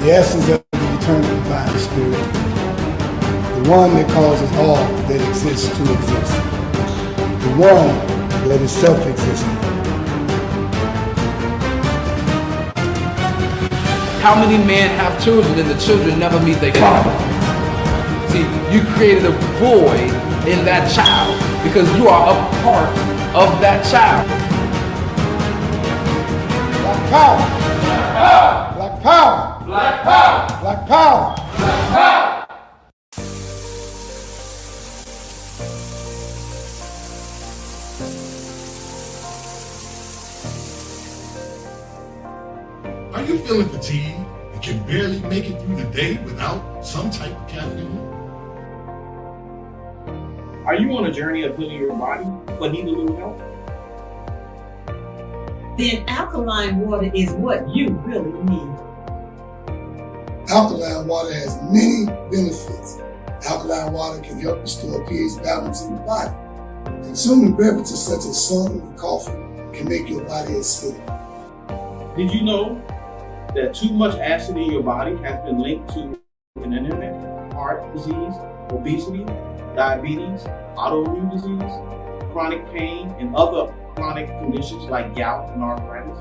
the essence of the eternal divine spirit, the one that causes all that exists to exist, the one that is self-existent. How many men have children and the children never meet their father? See, you created a void in that child because you are a part of that child. Black power! Black power! Black power! Black power! Black power! Are you feeling fatigued and can barely make it through the day without some type of caffeine? Are you on a journey of healing your body but need a little help? Then alkaline water is what you really need. Alkaline water has many benefits. Alkaline water can help restore pH balance in the body. Consuming beverages such as soda and coffee can make your body acidic. Did you know that too much acid in your body has been linked to an internet, heart disease, obesity, diabetes, autoimmune disease, chronic pain, and other chronic conditions like gout and arthritis?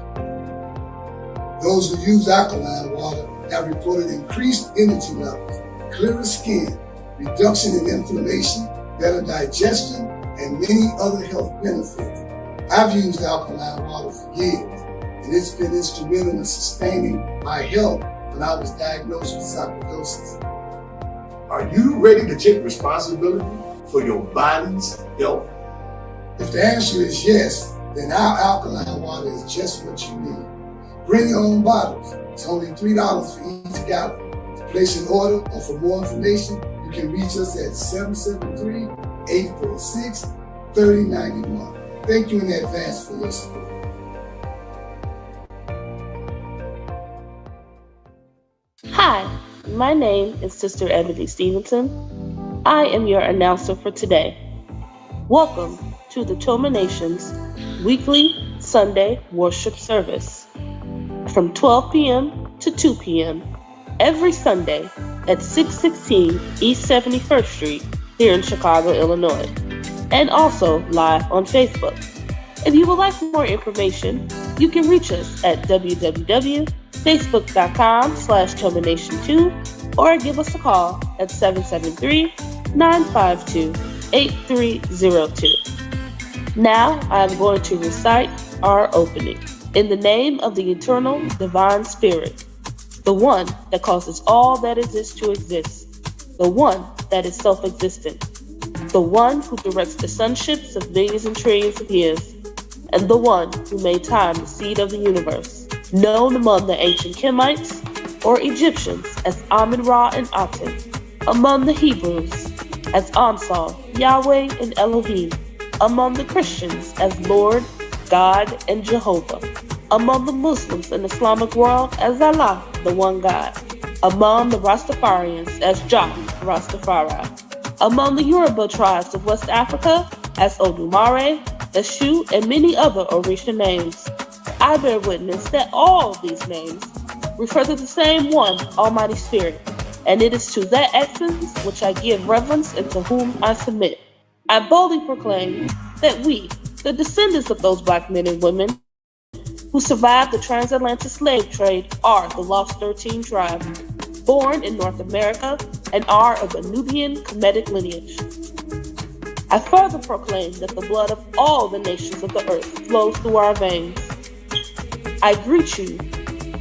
Those who use alkaline water have reported increased energy levels, clearer skin, reduction in inflammation, better digestion, and many other health benefits. I've used alkaline water for years, and it's been instrumental in sustaining my health when I was diagnosed with sarcoidosis. Are you ready to take responsibility for your body's health? If the answer is yes, then our alkaline water is just what you need. Bring your own bottles. It's only $3 for each gallon. To place an order or for more information, you can reach us at 773-846-3091. Thank you in advance for your support. Hi, my name is Sister Ebony Stevenson. I am your announcer for today. Welcome to the Toma Nation's weekly Sunday worship service from 12 p.m. to 2 p.m. every Sunday at 616 East 71st Street here in Chicago, Illinois, and also live on Facebook. If you would like more information, you can reach us at www.facebook.com/TomaNation2 or give us a call at 773-952-8302. Now I'm going to recite our opening. In the name of the eternal divine spirit, the one that causes all that exists to exist, the one that is self-existent, the one who directs the sunships of millions and trillions of years, and the one who made time the seed of the universe, known among the ancient Kemites or Egyptians as Amun-Ra and Aton, among the Hebrews as Ansar, Yahweh, and Elohim, among the Christians as Lord, God, and Jehovah, among the Muslims and Islamic world as Allah, the one God, among the Rastafarians as Jah Rastafari, among the Yoruba tribes of West Africa as Odumare, Eshu, and many other Orisha names. I bear witness that all of these names refer to the same one, Almighty Spirit, and it is to that essence which I give reverence and to whom I submit. I boldly proclaim that we, the descendants of those black men and women who survived the transatlantic slave trade, are the Lost 13 tribe, born in North America and are of a Nubian Kemetic lineage. I further proclaim that the blood of all the nations of the earth flows through our veins. I greet you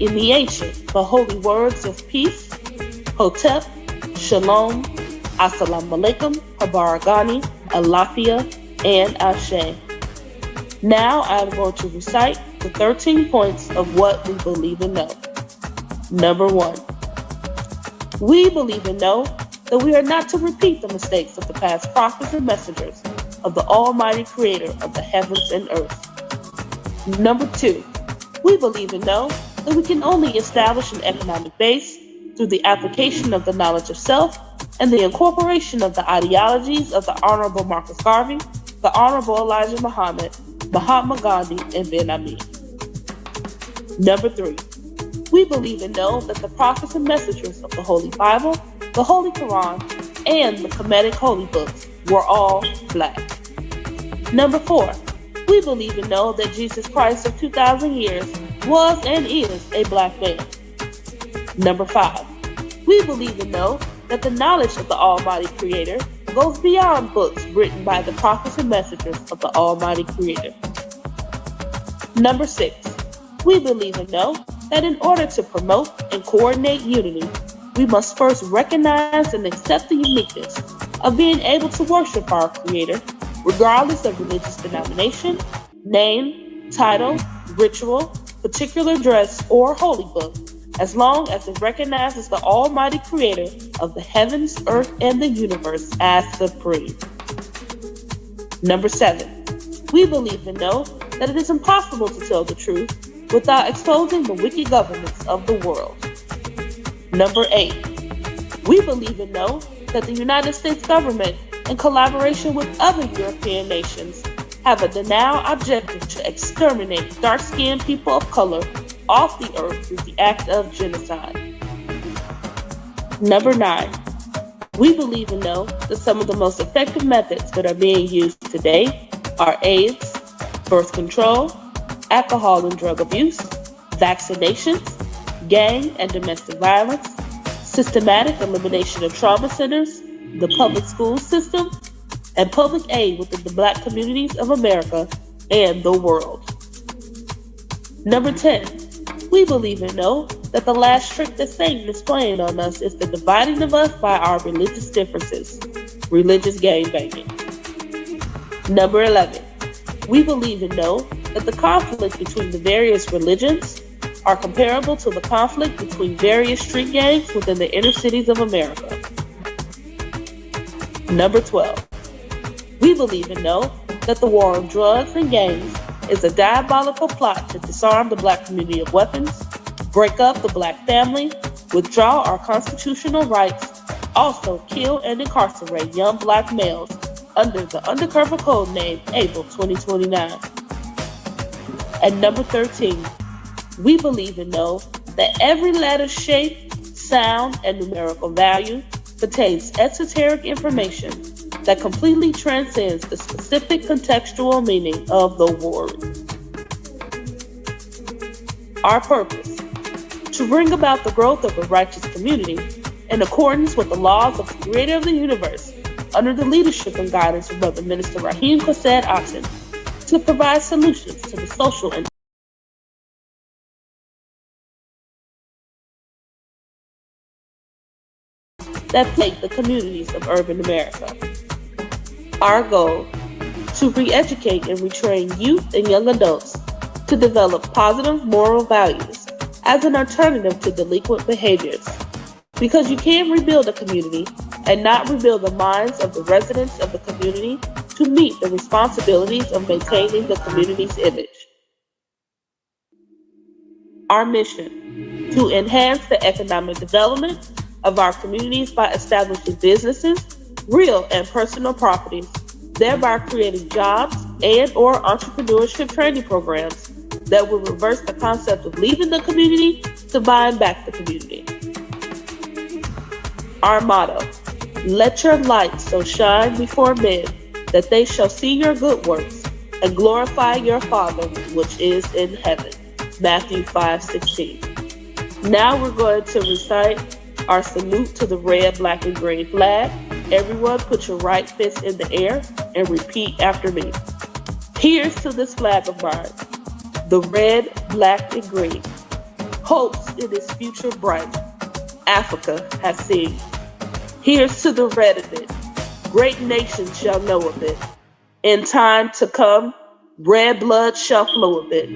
in the ancient but holy words of peace, Hotep, Shalom, Assalamu alaikum, Habaragani, Alafia, and Ashe. Now I am going to recite the 13 points of what we believe and know. Number 1. We believe and know that we are not to repeat the mistakes of the past prophets and messengers of the Almighty Creator of the heavens and earth. Number 2. We believe and know that we can only establish an economic base through the application of the knowledge of self and the incorporation of the ideologies of the Honorable Marcus Garvey, the Honorable Elijah Muhammad, Mahatma Gandhi, and Ben Ami. Number 3. We believe and know that the prophets and messengers of the Holy Bible, the Holy Quran, and the Kemetic Holy Books were all black. Number 4, we believe and know that Jesus Christ of 2,000 years was and is a black man. Number 5, we believe and know that the knowledge of the Almighty Creator goes beyond books written by the prophets and messengers of the Almighty Creator. Number 6, we believe and know that in order to promote and coordinate unity, we must first recognize and accept the uniqueness of being able to worship our Creator, regardless of religious denomination, name, title, ritual, particular dress, or holy book, as long as it recognizes the Almighty Creator of the heavens, earth, and the universe as supreme. Number 7, we believe and know that it is impossible to tell the truth without exposing the wicked governments of the world. Number 8, we believe and know that the United States government, in collaboration with other European nations, have a denial objective to exterminate dark-skinned people of color off the earth through the act of genocide. Number 9, we believe and know that some of the most effective methods that are being used today are AIDS, birth control, alcohol and drug abuse, vaccinations, gang and domestic violence, systematic elimination of trauma centers, the public school system, and public aid within the black communities of America and the world. Number 10, we believe and know that the last trick that Satan is playing on us is the dividing of us by our religious differences, religious gangbanging. Number 11, we believe and know that the conflict between the various religions are comparable to the conflict between various street gangs within the inner cities of America. Number 12, we believe and know that the war on drugs and gangs is a diabolical plot to disarm the black community of weapons, break up the black family, withdraw our constitutional rights, also kill and incarcerate young black males under the undercover code name Able 2029. And number 13, we believe and know that every letter, shape, sound, and numerical value contains esoteric information that completely transcends the specific contextual meaning of the word. Our purpose: to bring about the growth of a righteous community in accordance with the laws of the Creator of the universe, under the leadership and guidance of Brother Minister Rahim Chesed Aton, to provide solutions to the social and that plague the communities of urban America. Our goal: to re-educate and retrain youth and young adults to develop positive moral values as an alternative to delinquent behaviors. Because you can't rebuild a community and not rebuild the minds of the residents of the community to meet the responsibilities of maintaining the community's image. Our mission: to enhance the economic development of our communities by establishing businesses, real and personal properties, thereby creating jobs and or entrepreneurship training programs that will reverse the concept of leaving the community to buying back the community. Our motto: let your light so shine before men that they shall see your good works and glorify your Father which is in heaven. Matthew 5:16. Now we're going to recite our salute to the red, black, and green flag. Everyone put your right fist in the air and repeat after me. Here's to this flag of mine, the red, black, and green. Hopes in its future bright, Africa has seen. Here's to the red of it, great nations shall know of it. In time to come, red blood shall flow of it.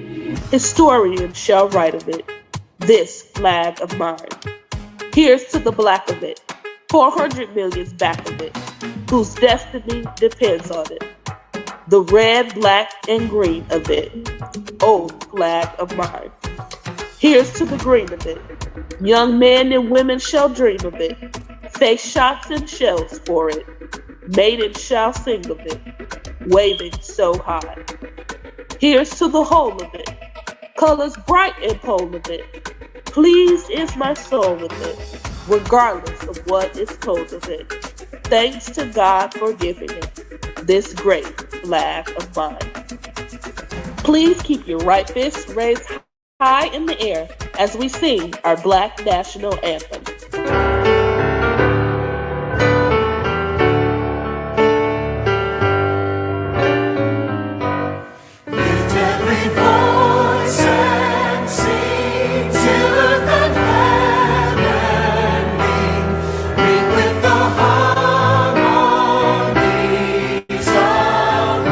Historians shall write of it, this flag of mine. Here's to the black of it, 400 million's back of it, whose destiny depends on it. The red, black, and green of it, oh flag of mine. Here's to the green of it, young men and women shall dream of it, face shots and shells for it, maidens shall sing of it, waving so high. Here's to the whole of it, colors bright and pole of it, Pleased is my soul with it, regardless of what is told of it. Thanks to God for giving it, this great flag of mine. Please keep your right fist raised high in the air as we sing our Black National Anthem. Lift every voice and sing till earth and heaven ring with the harmonies of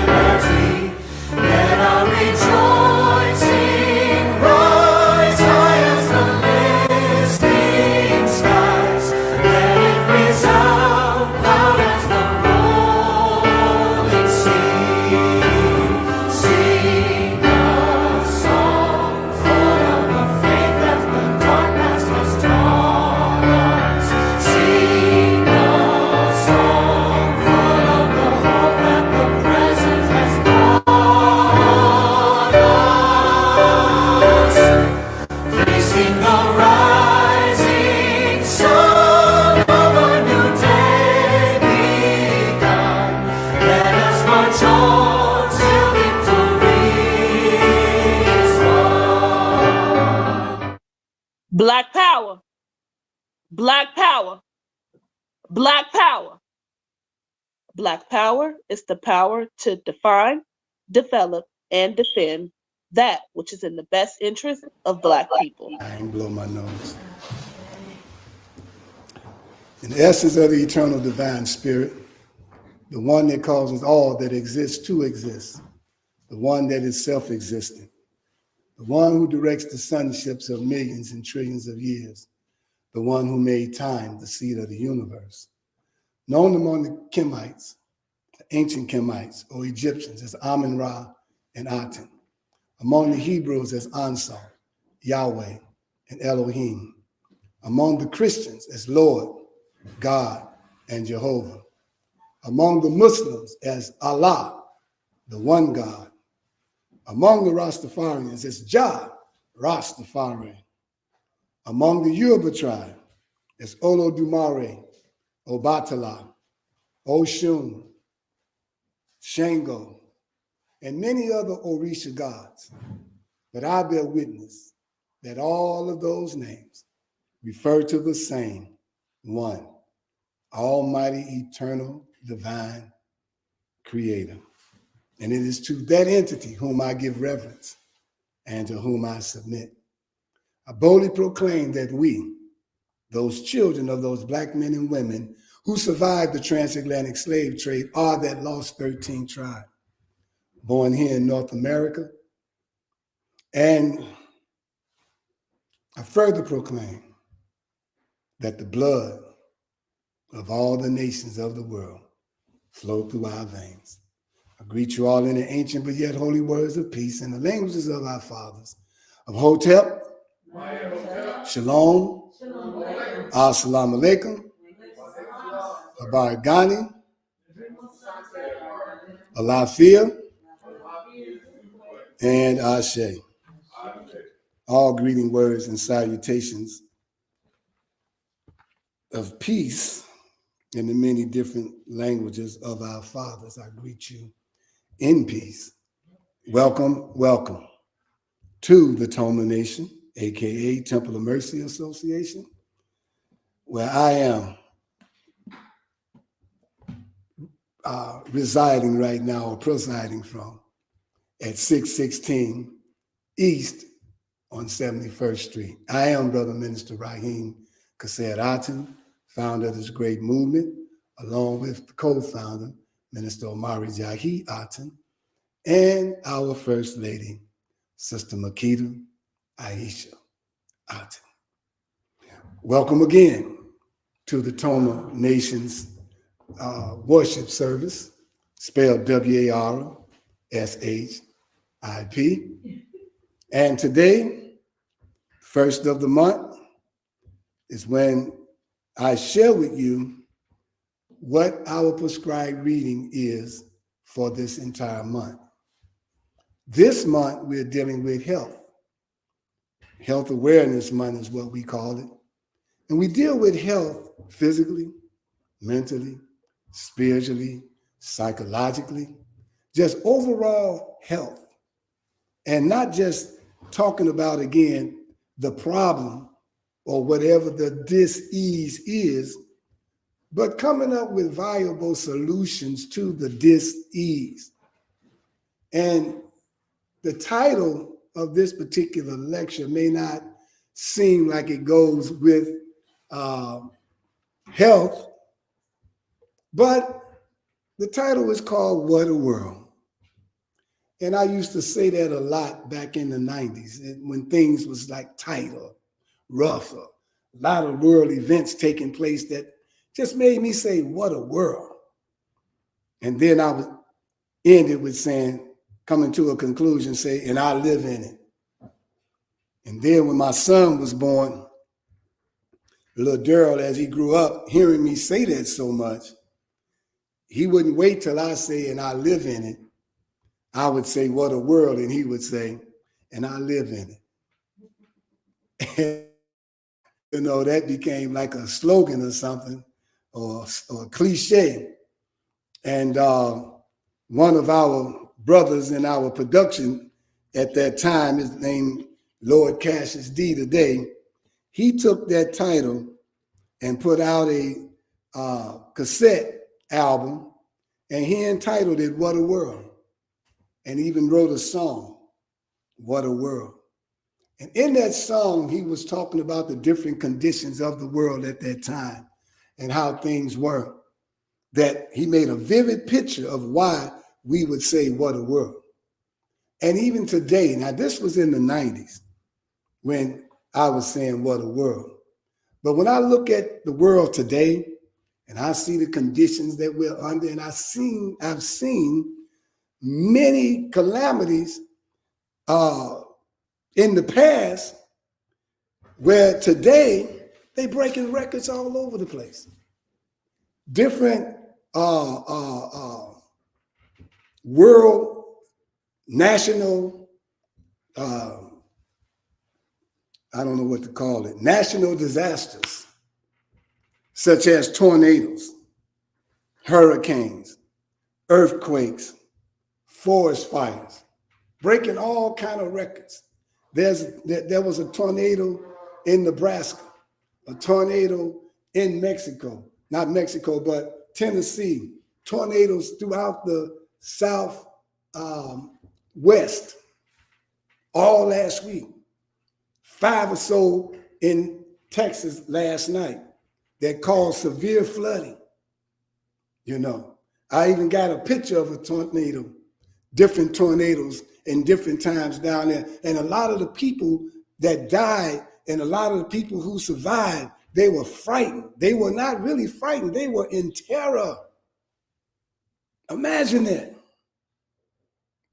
liberty. Let our rejoicing rise high as the listening skies. Let it resound loud as the rolling sea. Sing a song full of the faith that the dark past has taught us. Sing a song full of the hope that the present has brought us. Facing the rising sun of a new day begun. Let us march on till victory is won. Black power, black power, black power. Black power is the power to define, develop, and defend that which is in the best interest of Black people. I ain't blow my nose. In the essence of the eternal divine spirit, the one that causes all that exists to exist, the one that is self-existent, the one who directs the sonships of millions and trillions of years, the one who made time the seed of the universe. Known among the Kemites, the ancient Kemites or Egyptians as Amun-Ra and Aton, among the Hebrews as Ansar, Yahweh, and Elohim, among the Christians as Lord, God, and Jehovah, among the Muslims as Allah, the one God, among the Rastafarians as Jah, Rastafari, among the Yoruba tribe as Olodumare, Obatala, Oshun, Shango, and many other Orisha gods. But I bear witness that all of those names refer to the same one, Almighty, eternal, divine creator. And it is to that entity whom I give reverence and to whom I submit. I boldly proclaim that we, those children of those Black men and women who survived the transatlantic slave trade, are that lost 13th tribe, born here in North America. And I further proclaim that the blood of all the nations of the world flow through our veins. I greet you all in the ancient but yet holy words of peace in the languages of our fathers, of Hotep, Shalom, Assalamu alaikum, Habar Ghani, Alafia, and Ashe. All greeting words and salutations of peace in the many different languages of our fathers. I greet you in peace. Welcome, welcome to the Toma Nation, aka Temple of Mercy Association, where I am residing right now, or presiding from, at 616 East on 71st Street. I am Brother Minister Rahim Chesed Aton, founder of this great movement, along with the co-founder, Minister Omari Jahi Aton, and our First Lady, Sister Makita Aisha Aton. Welcome again to the Toma Nation's worship service, spelled W-A-R-S-H-I-P. And today, first of the month, is when I share with you what our prescribed reading is for this entire month. This month, we're dealing with health. Health Awareness Month is what we call it. And we deal with health physically, mentally, spiritually, psychologically, just overall health. And not just talking about, again, the problem or whatever the dis-ease is, but coming up with viable solutions to the dis-ease. And the title of this particular lecture may not seem like it goes with health, but the title is called What a World. And I used to say that a lot back in the 90s when things was like tight or rough, or a lot of world events taking place that just made me say, what a world. And then I would end it with saying, coming to a conclusion, say, and I live in it. And then when my son was born, little Daryl, as he grew up, hearing me say that so much, he wouldn't wait till I say, and I live in it. I would say, what a world, and he would say, and I live in it. And, that became like a slogan or something, or a cliche. And one of our brothers in our production at that time, his name Lord Cassius D today, he took that title and put out a cassette album, and he entitled it What a World, and even wrote a song, What a World. And in that song, he was talking about the different conditions of the world at that time and how things were, that he made a vivid picture of why we would say, what a world. And even today, now this was in the 90s when I was saying, what a world. But when I look at the world today and I see the conditions that we're under, and I've seen many calamities in the past where today they breaking records all over the place. Different world, national, I don't know what to call it, national disasters, such as tornadoes, hurricanes, earthquakes, forest fires, breaking all kind of records. There was a tornado in Nebraska, a tornado in Mexico, not Mexico, but Tennessee, tornadoes throughout the South West, all last week. 5 or so in Texas last night that caused severe flooding. I even got a picture of a tornado, different tornadoes in different times down there. And a lot of the people that died and a lot of the people who survived, they were frightened. They were not really frightened. They were in terror. Imagine that,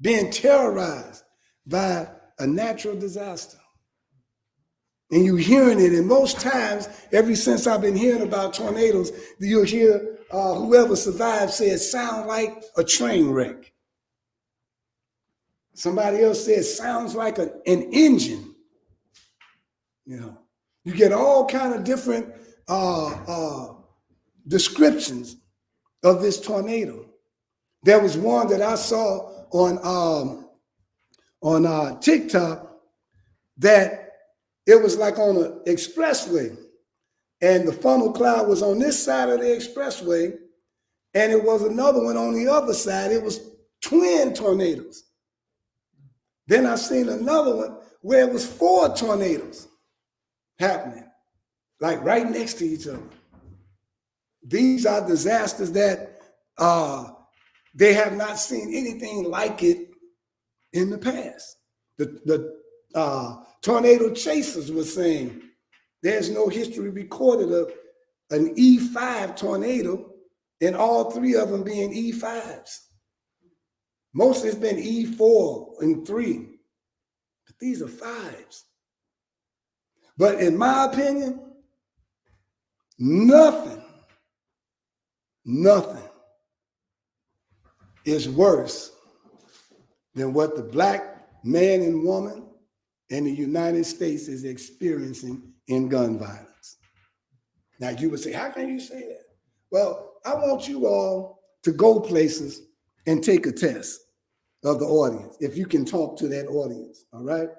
being terrorized by a natural disaster. And you're hearing it, and most times, ever since I've been hearing about tornadoes, you'll hear whoever survived say it sounds like a train wreck. Somebody else says sounds like an engine. You get all kind of different descriptions of this tornado. There was one that I saw on TikTok that it was like on an expressway, and the funnel cloud was on this side of the expressway, and it was another one on the other side. It was twin tornadoes. Then I seen another one where it was 4 tornadoes happening, like right next to each other. These are disasters that they have not seen anything like it in the past. The tornado chasers were saying there's no history recorded of an E5 tornado, and all 3 of them being E5s. Most has been E4 and 3, but these are 5s. But in my opinion, nothing is worse than what the black man and woman in the United States is experiencing in gun violence. Now you would say, how can you say that? Well, I want you all to go places and take a test of the audience, if you can talk to that audience, all right?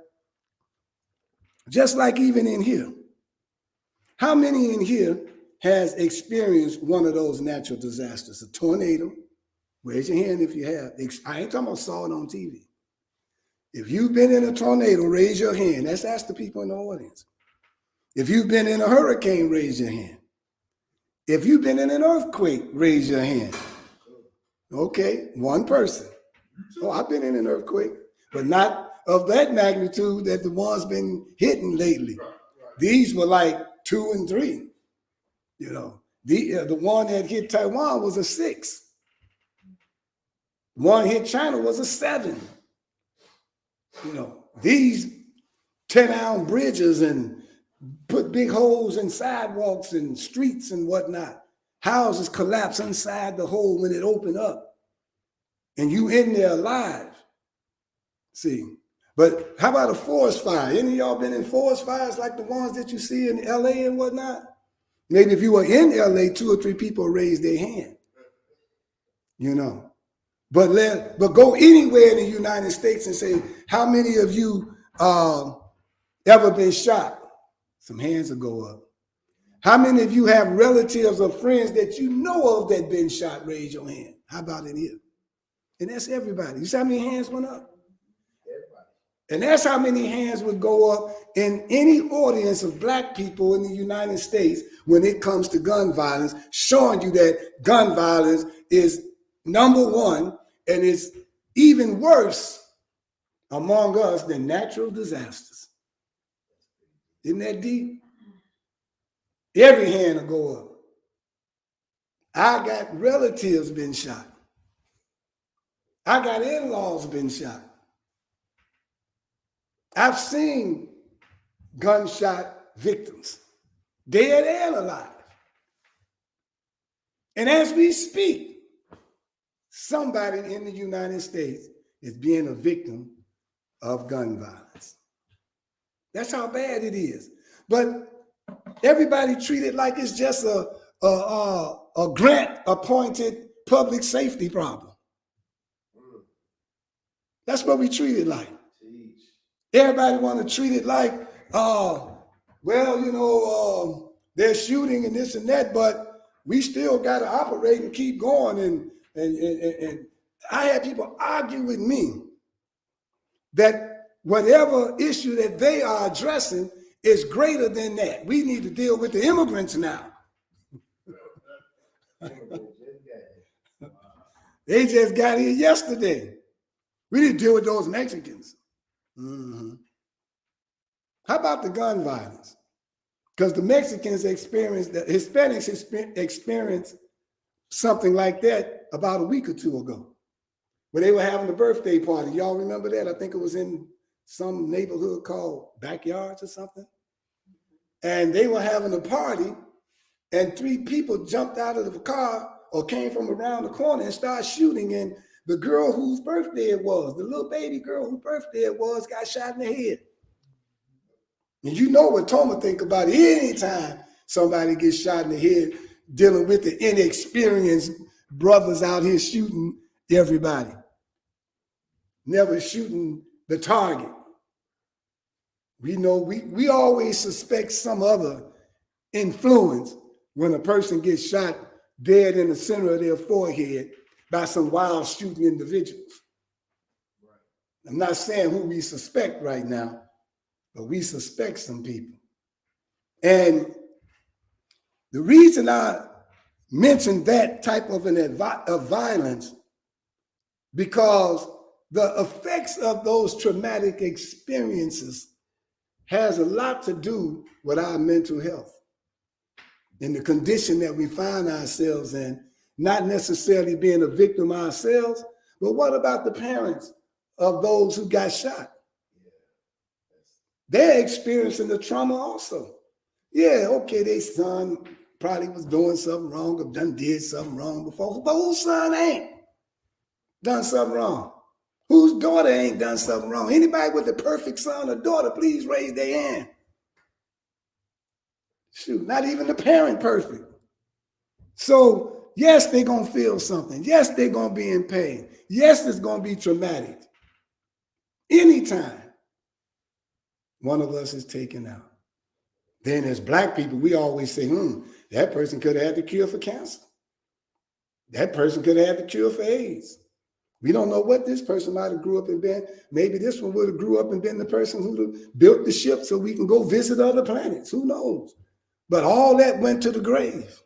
Just like even in here. How many in here has experienced one of those natural disasters? A tornado? Raise your hand if you have. I ain't talking about saw it on TV. If you've been in a tornado, raise your hand. Let's ask the people in the audience. If you've been in a hurricane, raise your hand. If you've been in an earthquake, raise your hand. Okay, one person. Oh, I've been in an earthquake, but not of that magnitude that the ones been hitting lately. These were like 2 and 3. You know, the one that hit Taiwan was a 6. One hit China was a 7. You know, these tear down bridges and put big holes in sidewalks and streets and whatnot. Houses collapse inside the hole when it opened up. And you in there alive. See, but how about a forest fire? Any of y'all been in forest fires like the ones that you see in LA and whatnot? Maybe if you were in LA, 2 or 3 people raised their hand. You know. But go anywhere in the United States and say, how many of you ever been shot? Some hands will go up. How many of you have relatives or friends that you know of that been shot? Raise your hand. How about in here? And that's everybody. You see how many hands went up? Everybody. And that's how many hands would go up in any audience of black people in the United States when it comes to gun violence, showing you that gun violence is number one and it's even worse among us than natural disasters. Isn't that deep? Every hand will go up. I got relatives been shot. I got in-laws been shot. I've seen gunshot victims, dead and alive. And as we speak, somebody in the United States is being a victim of gun violence. That's how bad it is. But everybody treat it like it's just a grant-appointed public safety problem. That's what we treat it like. Everybody want to treat it like, well, you know, they're shooting and this and that, but we still got to operate and keep going. And I had people argue with me that whatever issue that they are addressing is greater than that. We need to deal with the immigrants now. They just got here yesterday. We need to deal with those Mexicans. Mm-hmm. How about the gun violence? Because the Mexicans experienced, the Hispanics experienced something like that about a week or 2 ago, where they were having a birthday party. Y'all remember that? I think it was in some neighborhood called Backyards or something. And they were having a party, and 3 people jumped out of the car or came from around the corner and started shooting. And the girl whose birthday it was, the little baby girl whose birthday it was, got shot in the head. And you know what Toma think about it. Anytime somebody gets shot in the head, dealing with the inexperienced brothers out here shooting everybody. Never shooting the target. We know we always suspect some other influence when a person gets shot dead in the center of their forehead by some wild shooting individuals. Right. I'm not saying who we suspect right now, but we suspect some people. And the reason I mentioned that type of of violence, because the effects of those traumatic experiences has a lot to do with our mental health and the condition that we find ourselves in, not necessarily being a victim ourselves, but what about the parents of those who got shot? They're experiencing the trauma also. Yeah, okay, their son probably was doing something wrong or did something wrong before, but whose son ain't done something wrong? Whose daughter ain't done something wrong? Anybody with the perfect son or daughter, please raise their hand. Shoot, not even the parent perfect. So, yes, they're going to feel something. Yes, they're going to be in pain. Yes, it's going to be traumatic. Anytime one of us is taken out. Then as Black people, we always say, that person could have had the cure for cancer. That person could have had the cure for AIDS. We don't know what this person might have grew up and been. Maybe this one would have grew up and been the person who built the ship so we can go visit other planets. Who knows? But all that went to the grave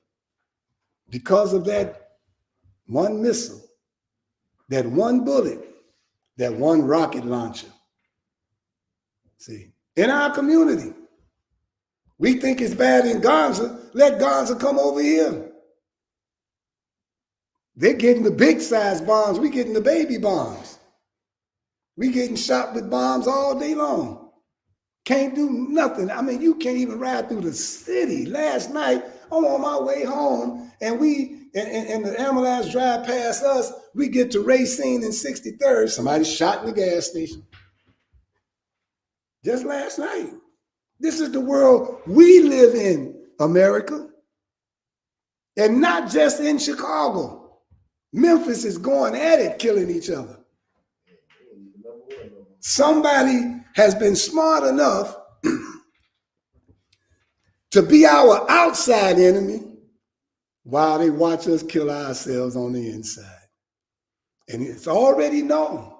because of that one missile, that one bullet, that one rocket launcher. See, in our community, we think it's bad in Gaza. Let Gaza come over here. They're getting the big size bombs. We're getting the baby bombs. We're getting shot with bombs all day long. Can't do nothing. I mean, you can't even ride through the city. Last night, I'm on my way home, and the ambulance drive past us. We get to Racine and 63rd. Somebody shot in the gas station. Just last night. This is the world we live in, America. And not just in Chicago. Memphis is going at it, killing each other. Somebody has been smart enough to be our outside enemy while they watch us kill ourselves on the inside. And it's already known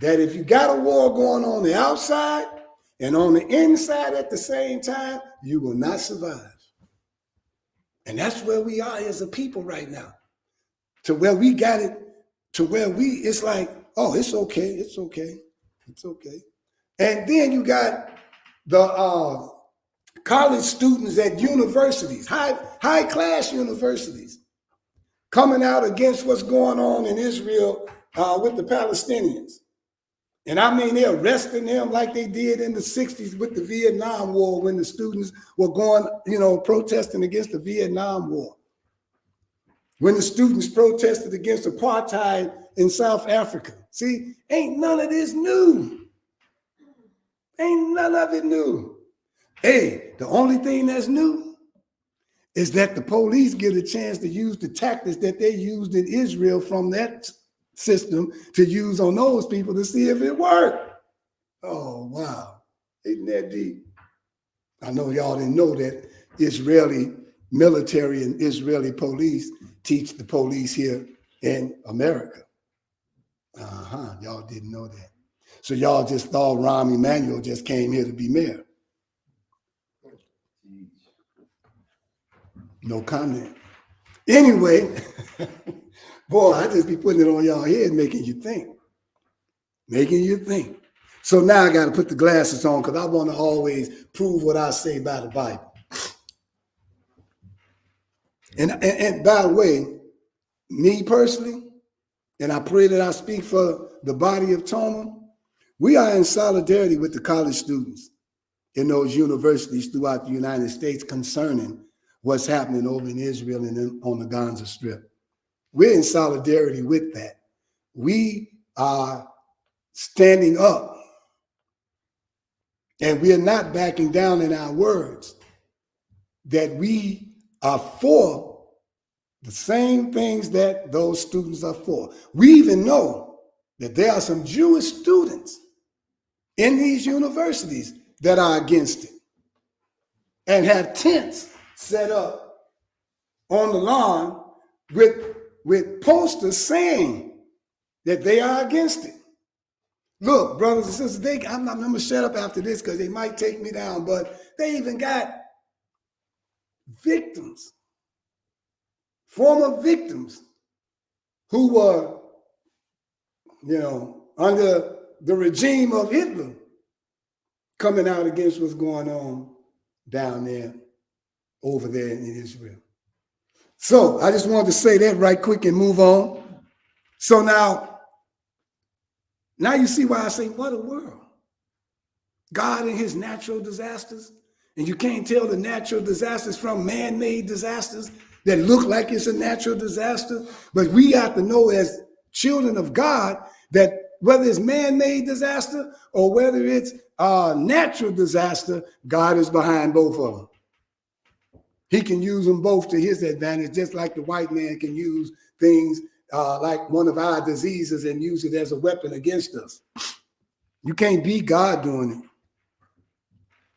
that if you got a war going on the outside and on the inside at the same time, you will not survive. And that's where we are as a people right now. To where we got it, to where it's like, oh, it's okay, it's okay, it's okay. And then you got the college students at universities, high class universities, coming out against what's going on in Israel with the Palestinians. And I mean, they're arresting them like they did in the 60s with the Vietnam War when the students were going, protesting against the Vietnam War. When the students protested against apartheid in South Africa. See, ain't none of this new. Ain't none of it new. Hey, the only thing that's new is that the police get a chance to use the tactics that they used in Israel from that system to use on those people to see if it worked. Oh, wow. Isn't that deep? I know y'all didn't know that Israeli military and Israeli police teach the police here in America. Y'all didn't know that. So y'all just thought Rahm Emanuel just came here to be mayor. No comment. Anyway, boy, I just be putting it on y'all head, making you think. Making you think. So now I got to put the glasses on because I want to always prove what I say by the Bible. And by the way, me personally, and I pray that I speak for the body of Aton, we are in solidarity with the college students in those universities throughout the United States concerning what's happening over in Israel and on the Gaza Strip. We're in solidarity with that. We are standing up, and we are not backing down in our words, that we are for the same things that those students are for. We even know that there are some Jewish students in these universities that are against it and have tents set up on the lawn with posters saying that they are against it. Look, brothers and sisters, I'm going to shut up after this because they might take me down, but they even got victims, former victims who were, under the regime of Hitler coming out against what's going on down there, over there in Israel. So I just wanted to say that right quick and move on. So now you see why I say, what a world. God and his natural disasters, and you can't tell the natural disasters from man-made disasters that look like it's a natural disaster. But we have to know as children of God that whether it's man-made disaster or whether it's natural disaster, God is behind both of them. He can use them both to his advantage, just like the white man can use things like one of our diseases and use it as a weapon against us. You can't beat God doing it.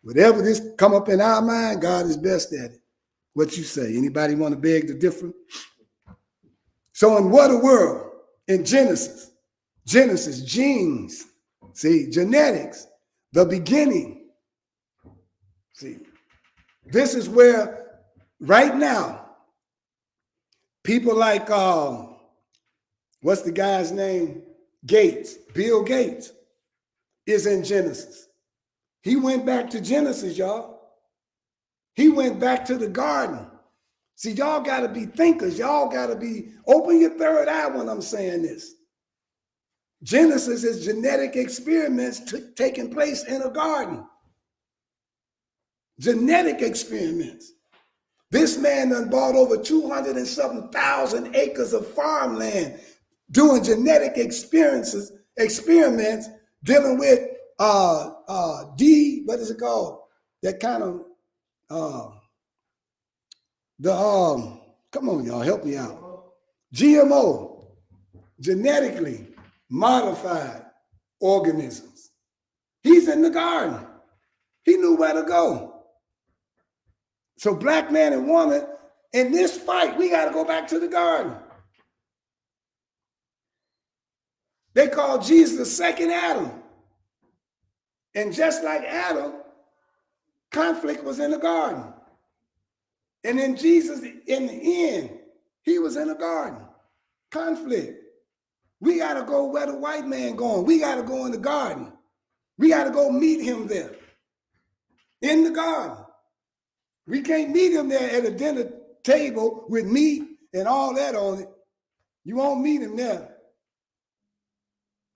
Whatever this come up in our mind, God is best at it. What you say? Anybody want to beg the difference? So in what a world, in Genesis, genes, see, genetics, the beginning. See, this is where right now, people like, what's the guy's name? Gates, Bill Gates, is in Genesis. He went back to Genesis, y'all. He went back to the garden. See, y'all got to be thinkers. Y'all got to be, open your third eye when I'm saying this. Genesis is genetic experiments taking place in a garden. Genetic experiments. This man done bought over 200 and something thousand acres of farmland doing genetic experiments dealing with what is it called? That kind of come on, y'all, help me out. GMO, genetically modified organisms. He's in the garden. He knew where to go. So black man and woman, in this fight, we got to go back to the garden. They call Jesus the second Adam. And just like Adam, conflict was in the garden. And then Jesus, in the end, he was in the garden. Conflict. We got to go where the white man going. We got to go in the garden. We got to go meet him there. In the garden. We can't meet him there at a dinner table with meat and all that on it. You won't meet him there.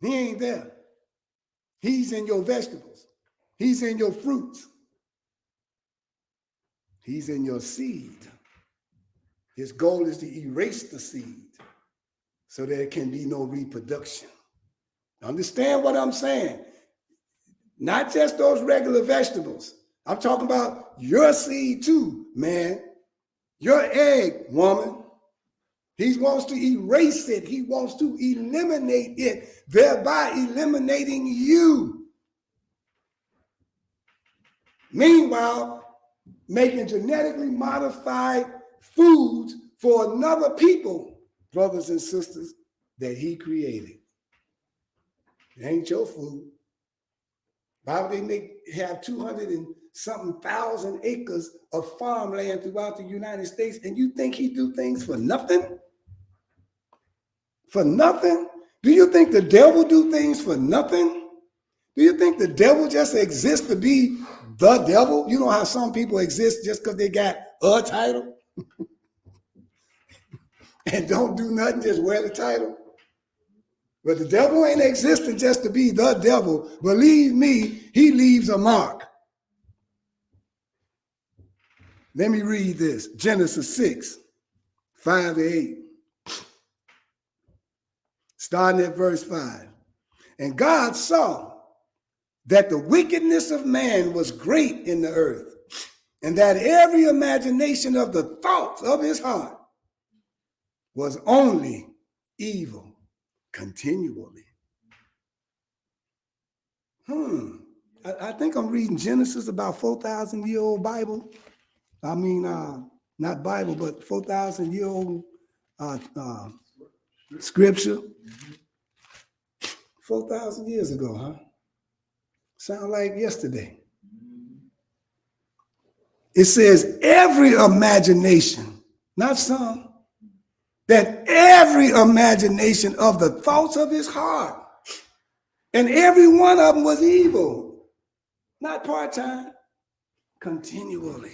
He ain't there. He's in your vegetables. He's in your fruits. He's in your seed. His goal is to erase the seed so there can be no reproduction. Understand what I'm saying? Not just those regular vegetables. I'm talking about your seed too, man. Your egg, woman. He wants to erase it. He wants to eliminate it, thereby eliminating you. Meanwhile, making genetically modified foods for another people, brothers and sisters, that he created. It ain't your food. Why would they have 200 and something thousand acres of farmland throughout the United States, and you think he do things for nothing? For nothing? Do you think the devil do things for nothing? Do you think the devil just exists to be the devil? You know how some people exist just because they got a title and don't do nothing, just wear the title? But the devil ain't existing just to be the devil. Believe me, he leaves a mark. Let me read this. Genesis 6, 5 to 8. Starting at verse 5. And God saw that the wickedness of man was great in the earth, and that every imagination of the thoughts of his heart was only evil continually. I think I'm reading Genesis, about 4,000-year-old Bible. I mean, not Bible, but 4,000-year-old scripture. 4,000 years ago, huh? Sound like yesterday. It says every imagination, not some, that every imagination of the thoughts of his heart, and every one of them was evil, not part-time, continually.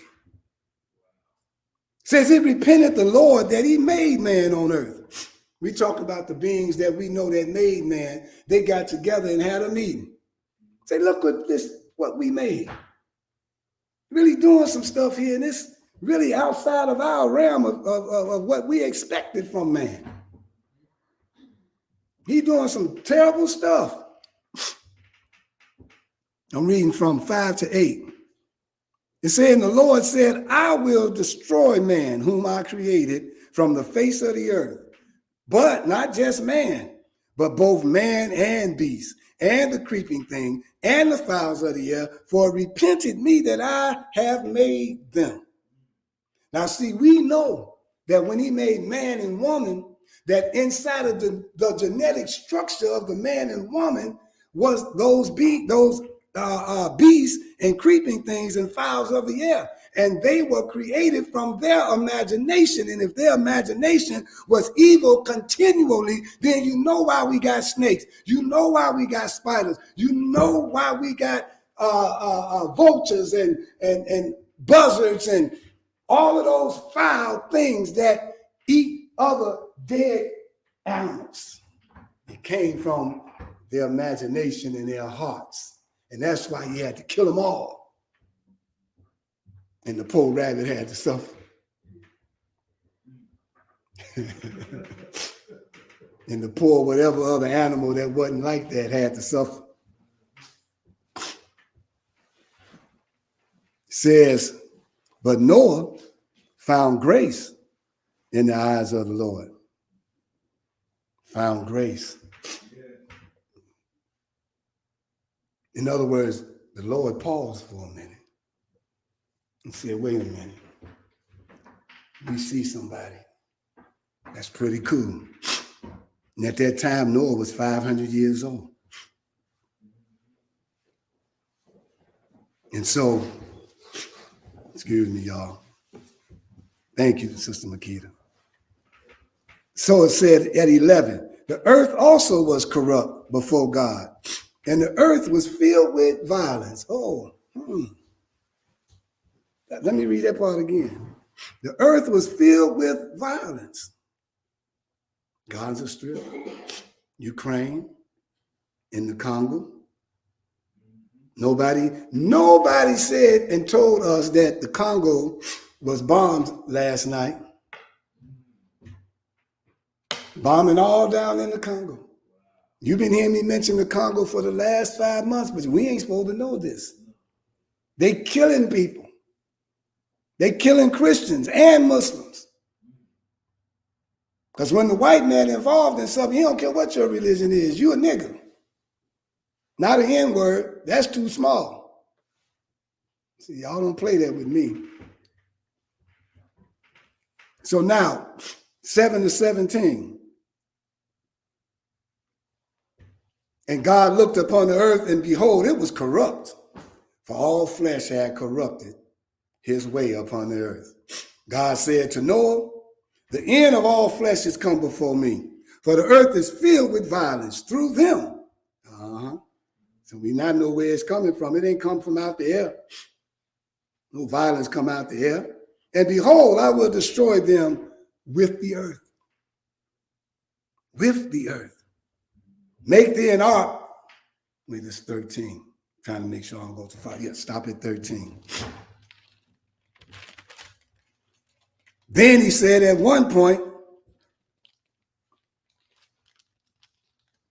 Says it repented the Lord that he made man on earth. We talk about the beings that we know that made man. They got together and had a meeting. Say, look at this, what we made. Really doing some stuff here, and it's really outside of our realm of what we expected from man. He's doing some terrible stuff. I'm reading from 5 to 8. It said, and the Lord said, I will destroy man whom I created from the face of the earth. But not just man, but both man and beast, and the creeping thing, and the fowls of the air, for it repented me that I have made them. Now, see, we know that when he made man and woman, that inside of the genetic structure of the man and woman was those beasts and creeping things and fowls of the air. And they were created from their imagination. And if their imagination was evil continually, then you know why we got snakes. You know why we got spiders. You know why we got vultures and buzzards and all of those foul things that eat other dead animals. It came from their imagination and their hearts. And that's why you had to kill them all. And the poor rabbit had to suffer. And the poor whatever other animal that wasn't like that had to suffer. It says, but Noah found grace in the eyes of the Lord. Found grace. In other words, the Lord paused for a minute and said, wait a minute. We see somebody. That's pretty cool. And at that time, Noah was 500 years old. And so, excuse me, y'all. Thank you, Sister Makita. So it said at 11, the earth also was corrupt before God, and the earth was filled with violence. Let me read that part again. The earth was filled with violence. Gaza Strip, Ukraine, in the Congo. Nobody said and told us that the Congo was bombed last night. Bombing all down in the Congo. You've been hearing me mention the Congo for the last 5 months, but we ain't supposed to know this. They killing people. They killing Christians and Muslims. Because when the white man involved in something, he don't care what your religion is. You a nigga. Not an N-word. That's too small. See, y'all don't play that with me. So now, 7 to 17. And God looked upon the earth, and behold, it was corrupt. For all flesh had corrupted his way upon the earth. God said to Noah, the end of all flesh is come before me, for the earth is filled with violence through them. So we not know where it's coming from. It ain't come from out the air. No violence come out the air. And behold, I will destroy them with the earth. With the earth. Make thee an ark. Wait, this 13. Trying to make sure I don't go too far. Yeah, stop at 13. Then he said at one point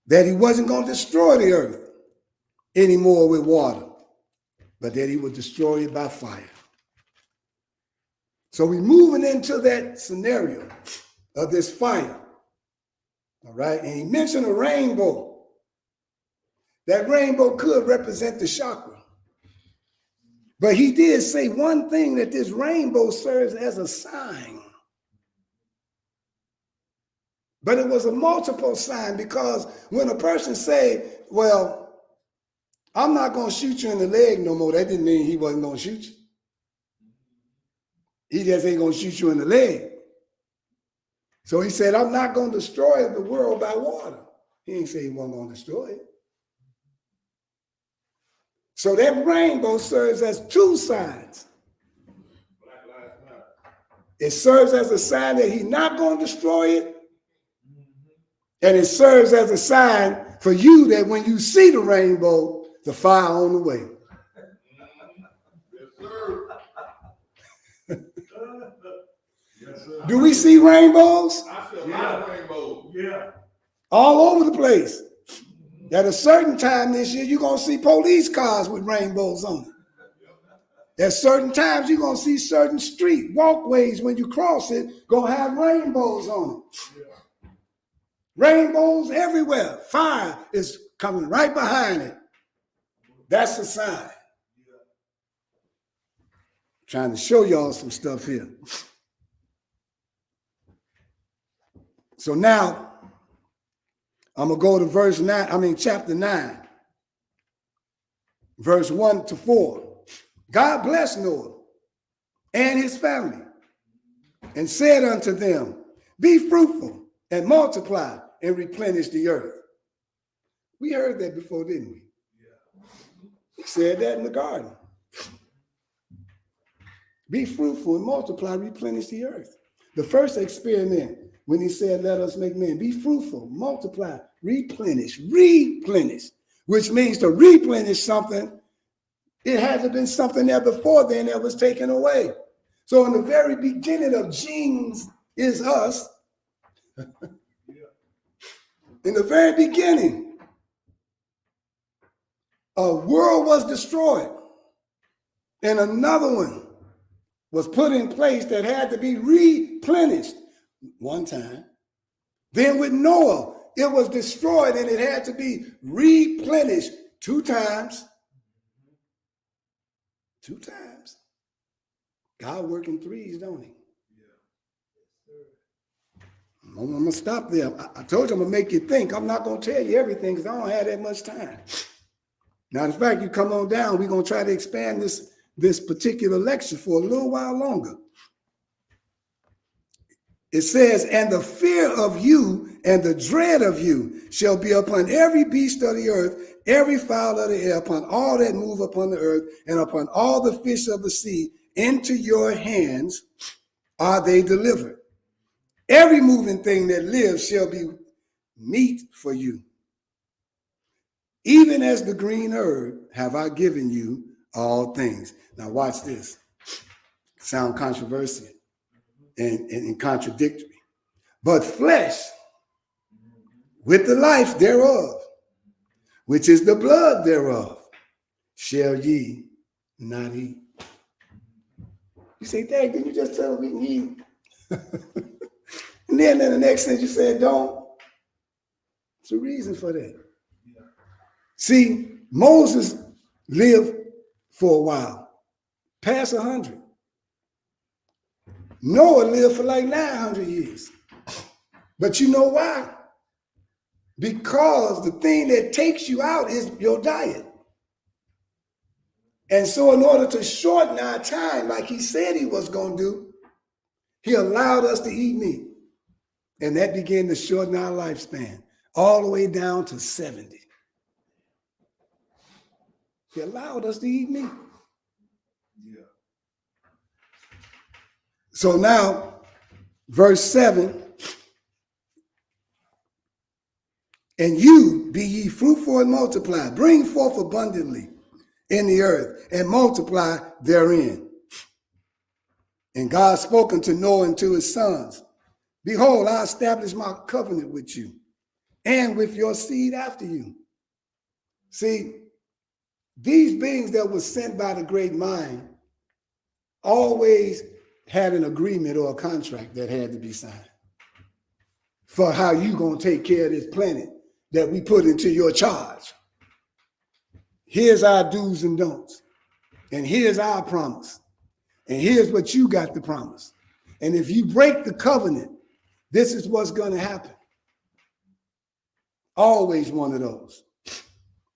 that he wasn't going to destroy the earth anymore with water, but that he would destroy it by fire. So we're moving into that scenario of this fire. All right. And he mentioned a rainbow. That rainbow could represent the chakra. But he did say one thing, that this rainbow serves as a sign. But it was a multiple sign, because when a person say, well, I'm not going to shoot you in the leg no more, that didn't mean he wasn't going to shoot you. He just ain't going to shoot you in the leg. So he said, I'm not going to destroy the world by water. He didn't say he wasn't going to destroy it. So that rainbow serves as two signs. It serves as a sign that he's not going to destroy it. And it serves as a sign for you that when you see the rainbow, the fire on the way. Do we see rainbows? I see a lot of rainbows. Yeah. All over the place. At a certain time this year, you're going to see police cars with rainbows on it. At certain times, you're going to see certain street walkways when you cross it, going to have rainbows on it. Rainbows everywhere. Fire is coming right behind it. That's a sign. Trying to show y'all some stuff here. So now, I'm going to go to chapter 9, verse 1 to 4. God blessed Noah and his family and said unto them, be fruitful and multiply and replenish the earth. We heard that before, didn't we? He said that in the garden. Be fruitful and multiply, replenish the earth. The first experiment when he said, let us make man, be fruitful, multiply, replenish, which means to replenish something. It had to have been something there before then that was taken away. So in the very beginning of genes is us. In the very beginning, a world was destroyed and another one was put in place that had to be replenished one time. Then with Noah, it was destroyed and it had to be replenished 2 times. 2 times. God working threes, don't he? I'm going to stop there. I told you I'm going to make you think. I'm not going to tell you everything because I don't have that much time. Now, in fact, you come on down, we're going to try to expand this particular lecture for a little while longer. It says, and the fear of you and the dread of you shall be upon every beast of the earth, every fowl of the air, upon all that move upon the earth, and upon all the fish of the sea. Into your hands are they delivered. Every moving thing that lives shall be meat for you. Even as the green herb have I given you all things. Now watch this. Sound controversial and contradictory. But flesh with the life thereof, which is the blood thereof, shall ye not eat. You say, Dad, didn't you just tell me we can eat? And then in the next sentence you said, don't. There's a reason for that. See, Moses lived for a while, past 100. Noah lived for like 900 years. But you know why? Because the thing that takes you out is your diet. And so in order to shorten our time, like he said he was going to do, he allowed us to eat meat. And that began to shorten our lifespan all the way down to 70. He allowed us to eat meat. Yeah. So now, verse 7, and you be ye fruitful and multiply, bring forth abundantly in the earth and multiply therein. And God spoke unto Noah and to his sons, behold, I establish my covenant with you and with your seed after you. See, these beings that were sent by the great mind always had an agreement or a contract that had to be signed for how you going to take care of this planet that we put into your charge. Here's our do's and don'ts. And here's our promise. And here's what you got to promise. And if you break the covenant, this is what's going to happen. Always one of those.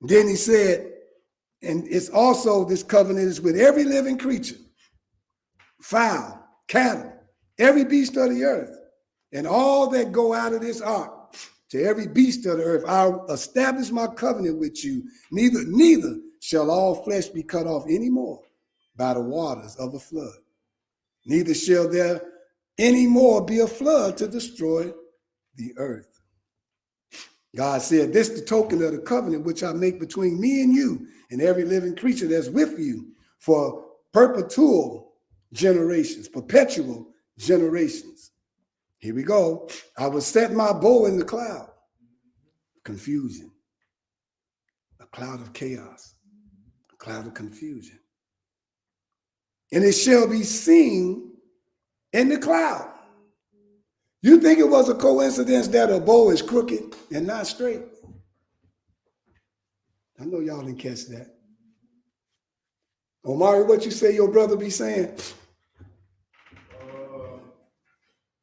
Then he said, and it's also, this covenant is with every living creature, fowl, cattle, every beast of the earth, and all that go out of this ark. To every beast of the earth, I'll establish my covenant with you. Neither shall all flesh be cut off anymore by the waters of a flood. Neither shall there anymore be a flood to destroy the earth. God said, this is the token of the covenant which I make between me and you and every living creature that's with you for perpetual generations. Here we go. I will set my bow in the cloud confusion, a cloud of chaos, a cloud of confusion. And it shall be seen in the cloud. You think it was a coincidence that a bow is crooked and not straight? I know y'all didn't catch that. Omari, what you say your brother be saying?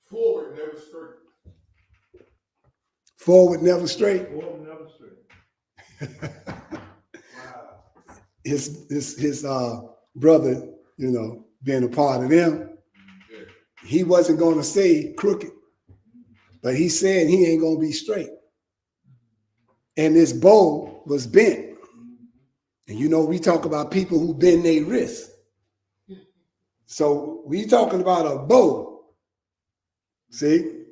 Forward, never straight. Forward, never straight. Forward, never straight. Wow. His brother, you know, being a part of them, he wasn't going to say crooked, but he said he ain't going to be straight. And this bow was bent. And you know, we talk about people who bend their wrists. So we talking about a bow. See?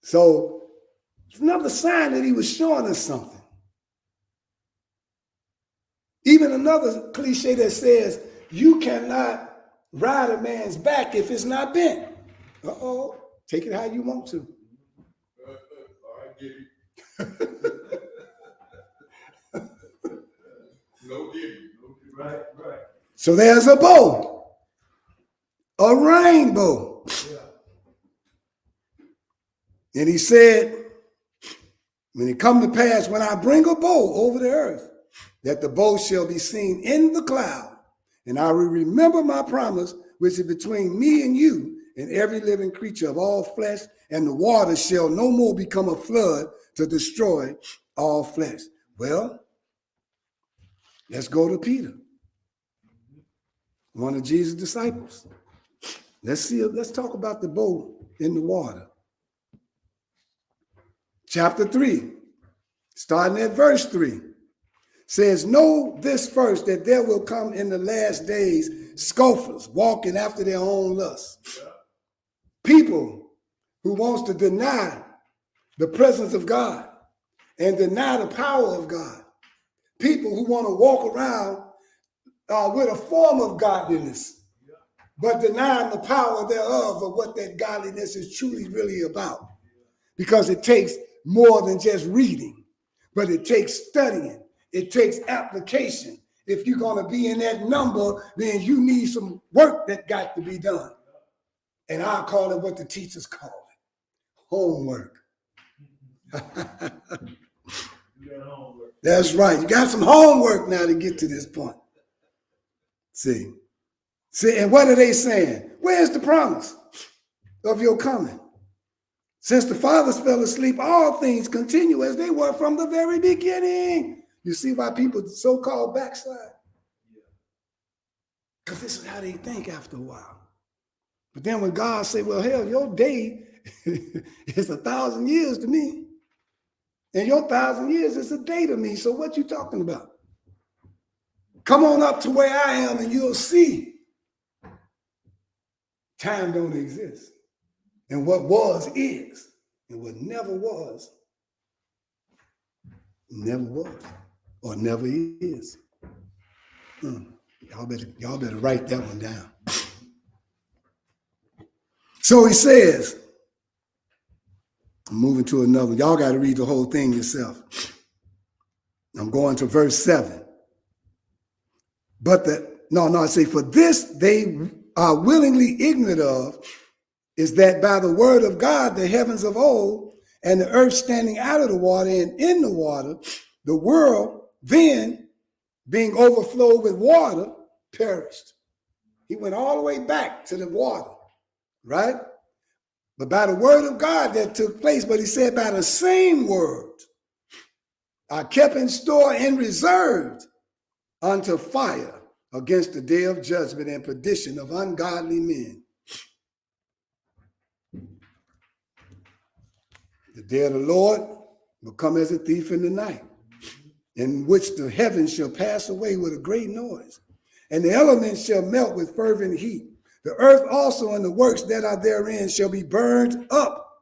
So it's another sign that he was showing us something. Even another cliche that says, you cannot ride a man's back if it's not bent. Uh-oh. Take it how you want to. I get it. No giddy. Right. So there's a bow. A rainbow. Yeah. And he said, when it come to pass, when I bring a bow over the earth, that the bow shall be seen in the cloud, and I will remember my promise, which is between me and you and every living creature of all flesh, and the water shall no more become a flood to destroy all flesh. Well, let's go to Peter, one of Jesus' disciples. Let's talk about the bow in the water. Chapter 3, starting at verse 3, says, know this first, that there will come in the last days scoffers walking after their own lusts. People who wants to deny the presence of God and deny the power of God. People who want to walk around with a form of godliness, but denying the power thereof of what that godliness is truly really about. Because it takes more than just reading, but it takes studying. It takes application. If you're going to be in that number, then you need some work that got to be done. And I call it what the teachers call it, homework. That's right. You got some homework now to get to this point. See, and what are they saying? Where's the promise of your coming? Since the fathers fell asleep, all things continue as they were from the very beginning. You see why people so-called backslide? Because this is how they think after a while. But then when God say, well, hell, your day is 1,000 years to me. And your 1,000 years is a day to me. So what you talking about? Come on up to where I am and you'll see. Time don't exist. And what was is. And what never was or never is. Y'all better write that one down. So he says, I'm moving to another. Y'all got to read the whole thing yourself. I'm going to verse 7. I say, for this they are willingly ignorant of, is that by the word of God, the heavens of old and the earth standing out of the water and in the water, the world then being overflowed with water perished. He went all the way back to the water, right? But by the word of God that took place, but he said by the same word are kept in store and reserved unto fire against the day of judgment and perdition of ungodly men. The day of the Lord will come as a thief in the night, in which the heavens shall pass away with a great noise, and the elements shall melt with fervent heat. The earth also and the works that are therein shall be burned up.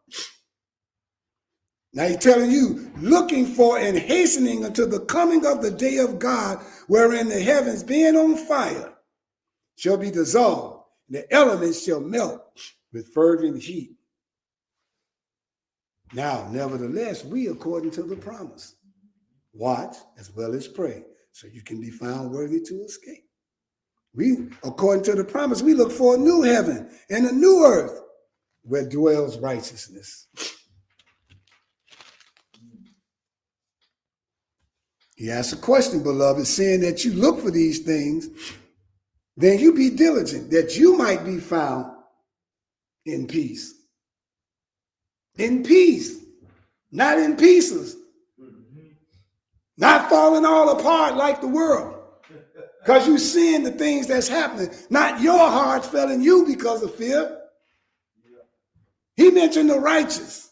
Now he's telling you, looking for and hastening unto the coming of the day of God, wherein the heavens being on fire shall be dissolved, and the elements shall melt with fervent heat. Now, nevertheless, we, according to the promise, watch as well as pray, so you can be found worthy to escape. We, according to the promise, we look for a new heaven and a new earth where dwells righteousness. He asks a question, beloved, saying that you look for these things, then you be diligent, that you might be found in peace. In peace, not in pieces. Not falling all apart like the world. Because you're seeing the things that's happening. Not your heart failing you because of fear. He mentioned the righteous.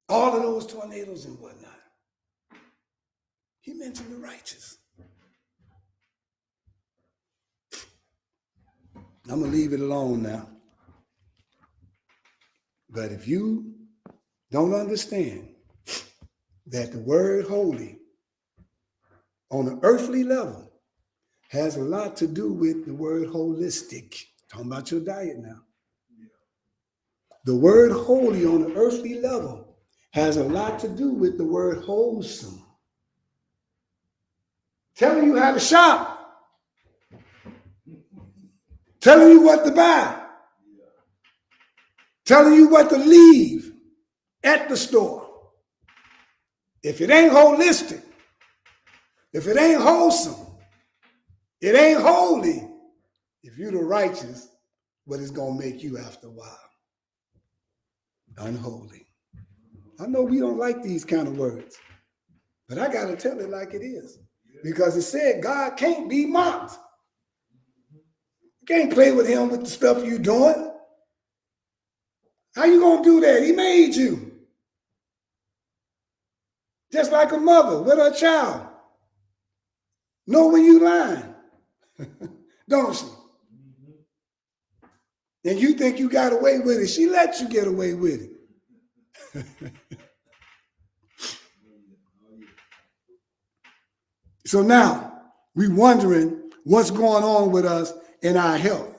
All of those tornadoes and whatnot. He mentioned the righteous. I'm going to leave it alone now. But if you don't understand that the word holy on an earthly level has a lot to do with the word holistic. Talking about your diet now. The word holy on an earthly level has a lot to do with the word wholesome. Telling you how to shop. Telling you what to buy. Telling you what to leave at the store. If it ain't holistic, if it ain't wholesome, it ain't holy. If you're the righteous, what it's going to make you after a while? Unholy. I know we don't like these kind of words, but I got to tell it like it is. Because it said God can't be mocked. You can't play with him with the stuff you're doing. How you going to do that? He made you. Just like a mother with her child. Know when you lying, don't she? And you think you got away with it. She let you get away with it. So now we're wondering what's going on with us in our health.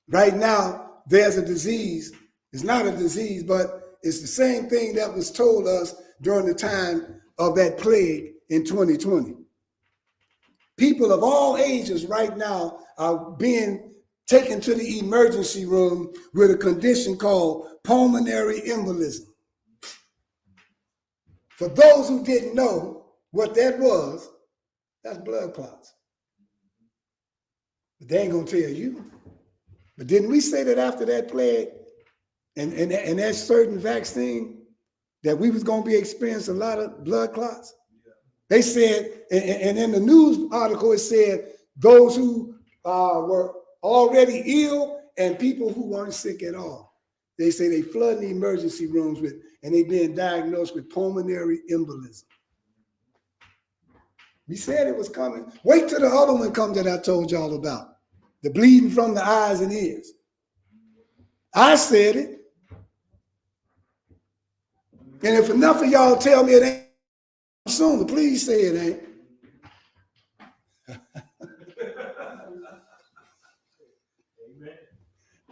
Right now, there's a disease. It's not a disease, but it's the same thing that was told us during the time of that plague in 2020. People of all ages right now are being taken to the emergency room with a condition called pulmonary embolism. For those who didn't know what that was, that's blood clots. But they ain't gonna tell you. But didn't we say that after that plague and that certain vaccine that we was gonna be experiencing a lot of blood clots? They said, and in the news article, it said those who were already ill and people who weren't sick at all. They say they flood the emergency rooms with, and they being diagnosed with pulmonary embolism. We said it was coming. Wait till the other one comes that I told y'all about. The bleeding from the eyes and ears. I said it. And if enough of y'all tell me it ain't soon, please say it ain't.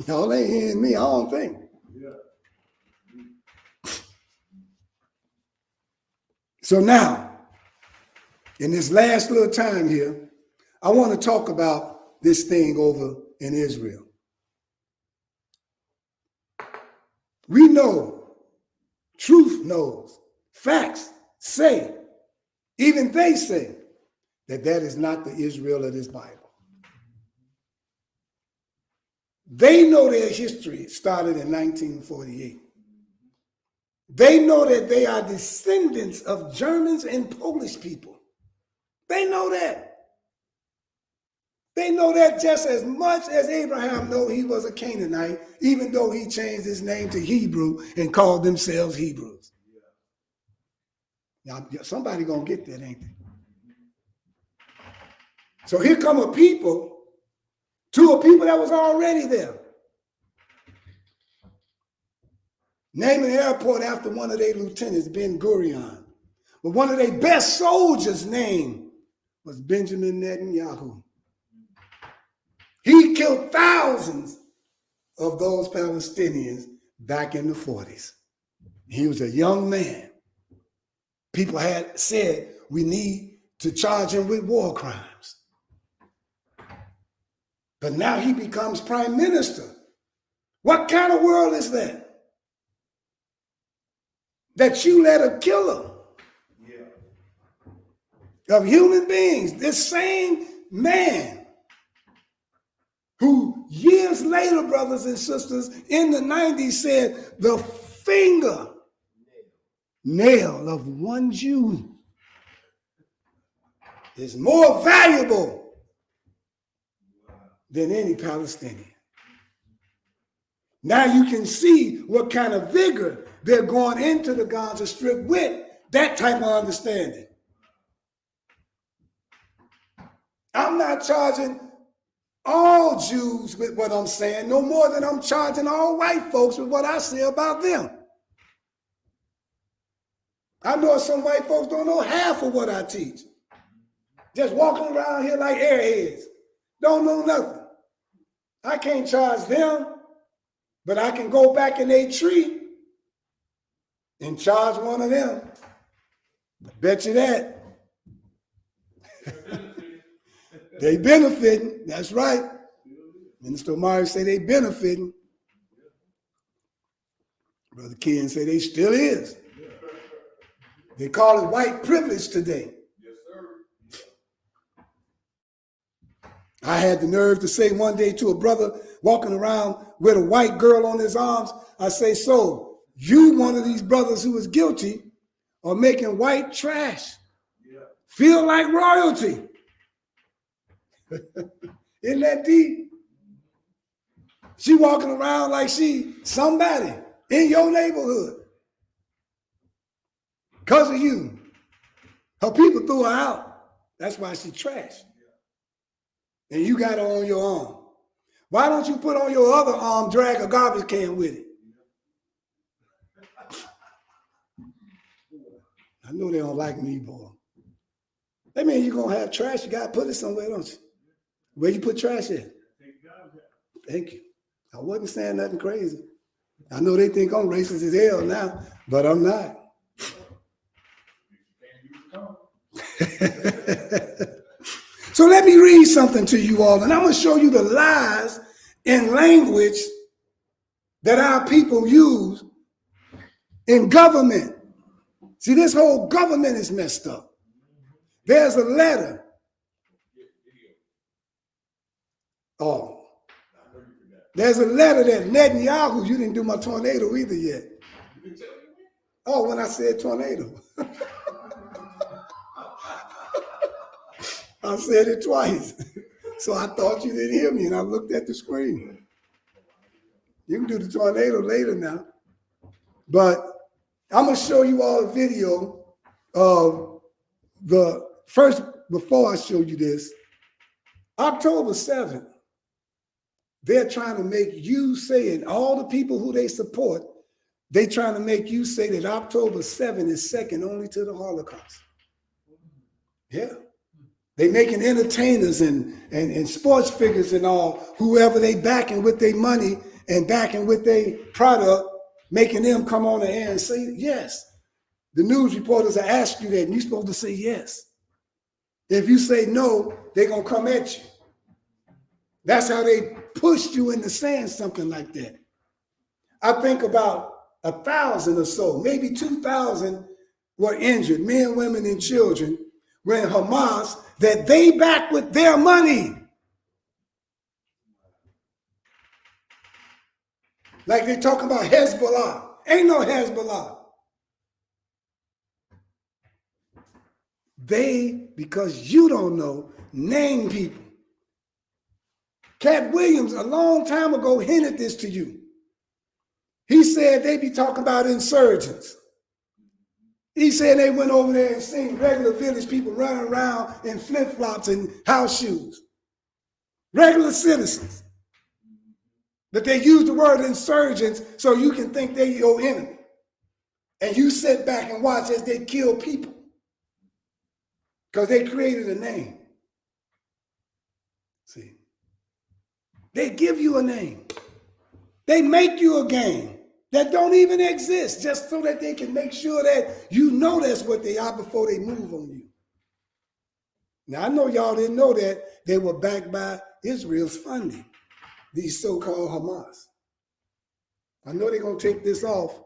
Y'all ain't hearing me, I don't think. So now, in this last little time here, I want to talk about this thing over in Israel. We know, truth knows, facts say, even they say, that that is not the Israel of this Bible. They know their history started in 1948. They know that they are descendants of Germans and Polish people. They know that. They know that just as much as Abraham knew he was a Canaanite, even though he changed his name to Hebrew and called themselves Hebrews. Now, somebody gonna get that, ain't they? So here come a people, to a people that was already there. Naming an airport after one of their lieutenants, Ben Gurion. But one of their best soldiers' name was Benjamin Netanyahu. He killed thousands of those Palestinians back in the 40s. He was a young man. People had said we need to charge him with war crimes. But now he becomes prime minister. What kind of world is that? That you let a killer of human beings, this same man who years later, brothers and sisters, in the 90s said the fingernail of one Jew is more valuable than any Palestinian. Now you can see what kind of vigor they're going into the Gaza Strip with that type of understanding. I'm not charging all Jews with what I'm saying, no more than I'm charging all white folks with what I say about them. I know some white folks don't know half of what I teach. Just walking around here like airheads. Don't know nothing. I can't charge them, but I can go back in their tree and charge one of them. I bet you that. They benefiting. That's right. Minister Omari say they benefiting. Brother Ken say they still is. They call it white privilege today. Yes, sir. I had the nerve to say one day to a brother walking around with a white girl on his arms, I say, so you one of these brothers who is guilty of making white trash feel like royalty. Isn't that deep? She walking around like she somebody in your neighborhood. Because of you. Her people threw her out. That's why she trashed. And you got her on your arm. Why don't you put on your other arm, drag a garbage can with it? I know they don't like me, boy. That means you're going to have trash. You got to put it somewhere, don't you? Where you put trash in? Thank you. I wasn't saying nothing crazy. I know they think I'm racist as hell now, but I'm not. So let me read something to you all, and I'm going to show you the lies in language that our people use in government. See, this whole government is messed up. There's a letter. There's a letter that Netanyahu, you didn't do my tornado either yet. Oh, when I said tornado. I said it twice. So I thought you didn't hear me, and I looked at the screen. You can do the tornado later now. But I'm going to show you all a video of the first, before I show you this, October 7th, they're trying to make you say, and all the people who they support, they're trying to make you say that October 7th is second only to the Holocaust. Yeah. They making entertainers and sports figures and all, whoever they backing with their money and backing with their product, making them come on the air and say yes. The news reporters are asking you that, and you're supposed to say yes. If you say no, they're going to come at you. That's how they pushed you into saying something like that. I think about 1,000 or so, maybe 2,000 were injured, men, women, and children, when Hamas, that they back with their money. Like they talking about Hezbollah. Ain't no Hezbollah. They, because you don't know, name people. Cat Williams, a long time ago, hinted this to you. He said they be talking about insurgents. He said they went over there and seen regular village people running around in flip-flops and house shoes. Regular citizens. But they use the word insurgents so you can think they're your enemy. And you sit back and watch as they kill people. Because they created a name. See. They give you a name. They make you a game. that don't even exist, just so that they can make sure that you know that's what they are before they move on you. Now, I know y'all didn't know that they were backed by Israel's funding, these so-called Hamas. I know they're going to take this off,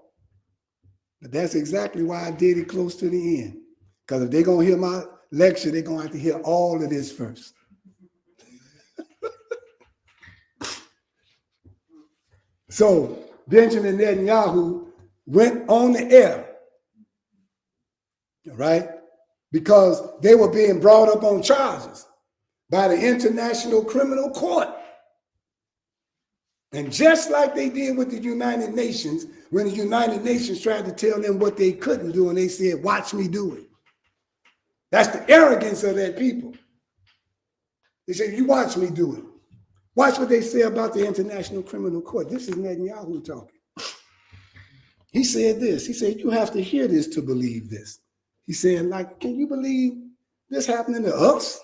but that's exactly why I did it close to the end. Because if they're going to hear my lecture, they're going to have to hear all of this first. So Benjamin Netanyahu went on the air, right? Because they were being brought up on charges by the International Criminal Court. And just like they did with the United Nations, when the United Nations tried to tell them what they couldn't do, and they said, watch me do it. That's the arrogance of that people. They said, you watch me do it. Watch what they say about the International Criminal Court. This is Netanyahu talking. He said this. He said, you have to hear this to believe this. He said, like, can you believe this happening to us?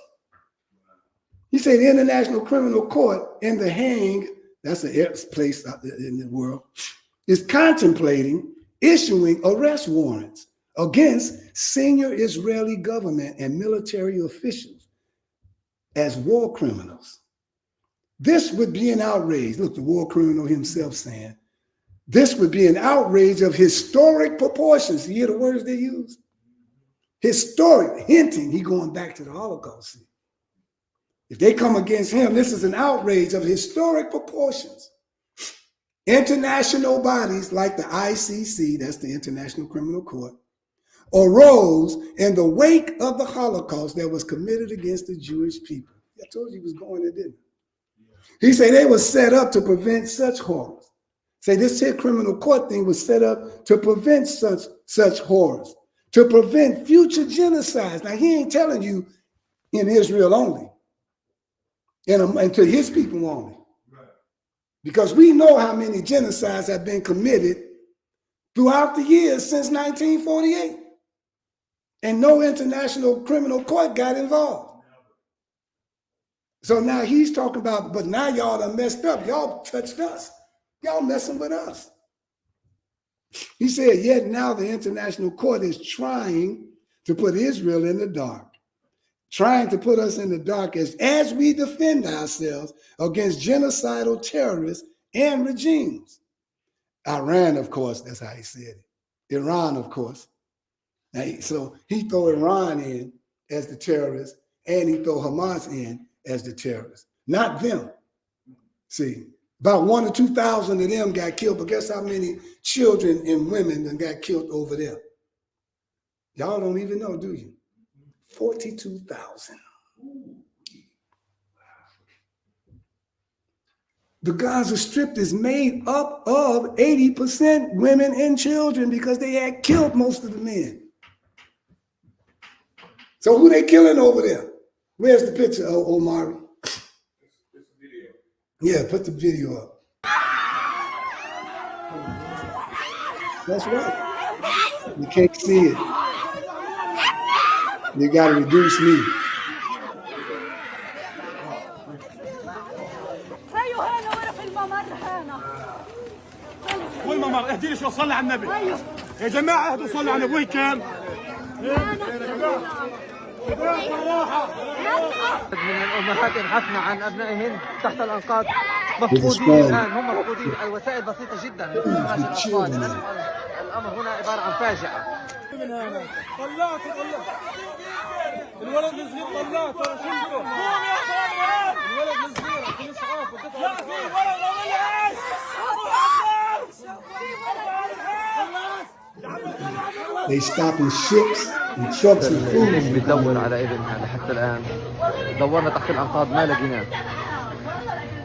He said, the International Criminal Court in The Hague, that's a place in the world, is contemplating issuing arrest warrants against senior Israeli government and military officials as war criminals. This would be an outrage. Look, the war criminal himself saying, this would be an outrage of historic proportions. You hear the words they use? Historic, hinting he going back to the Holocaust. If they come against him, this is an outrage of historic proportions. International bodies like the ICC, that's the International Criminal Court, arose in the wake of the Holocaust that was committed against the Jewish people. I told you he was going there, didn't he? He said they were set up to prevent such horrors. Say this here criminal court thing was set up to prevent such horrors, to prevent future genocides. Now, he ain't telling you in Israel only, and to his people only. Right. Because we know how many genocides have been committed throughout the years since 1948. And no international criminal court got involved. So now he's talking about, but now y'all done messed up. Y'all touched us. Y'all messing with us. He said, yet now the international court is trying to put Israel in the dark, trying to put us in the dark as we defend ourselves against genocidal terrorists and regimes. Iran, of course, that's how he said it. Iran, of course. Now, so he throw Iran in as the terrorist, and he throw Hamas in as the terrorist, not them. See, about 1,000 or 2,000 of them got killed, but guess how many children and women got killed over there? Y'all don't even know, do you? 42,000. The Gaza Strip is made up of 80% women and children because they had killed most of the men. So who they killing over there? Where's the picture, Omari? Yeah, put the video up. That's right. You can't see it. You got to reduce me. والممر اهدي لي شو صلي على النبي يا جماعه اهدوا صلوا على ابوي كان من الامهات يبحثن عن ابنائهن تحت الانقاض مفقودين الان هم مفقودين الوسائل بسيطه جدا مثل فراش الاطفال الامر هنا عباره عن فاجعه من هنا طلعت الولد الصغير طلعت ترى شنو الولد الصغير في اسعاف لا في ولد They stopping ships and trucks and food. بتدور على ابنها لحتى الان دورنا تحت الانقاض ما لقيناه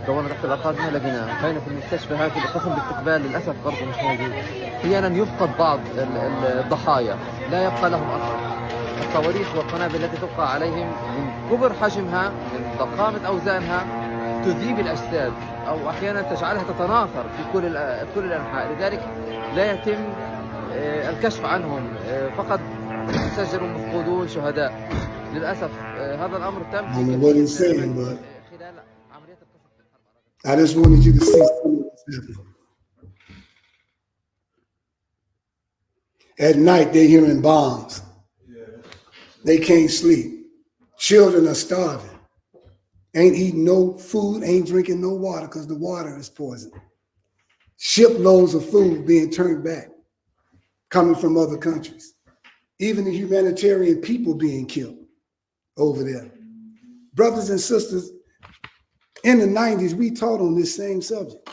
دورنا تحت الانقاض ما لقيناه خلينا في المستشفيات القسم بالاستقبال للاسف برضه مش موجود احيانا يفقد بعض الضحايا لا يبقى لهم اثر الصواريخ والقنابل التي تبقى عليهم من كبر حجمها من ضخامه اوزانها تذيب الاجساد او احيانا تجعلها تتناثر في كل الانحاء لذلك لا يتم الكشف عنهم فقط يسجلوا مفقودون شهداء للاسف هذا الامر تم خلال عمليه القصف. I just wanted you to see some of what's happening. At night, they're hearing bombs. They can't sleep. Children are starving. Ain't eating no food, ain't drinking no water because the water is poison. Shiploads of food being turned back, coming from other countries. Even the humanitarian people being killed over there. Brothers and sisters, in the 90s, we taught on this same subject.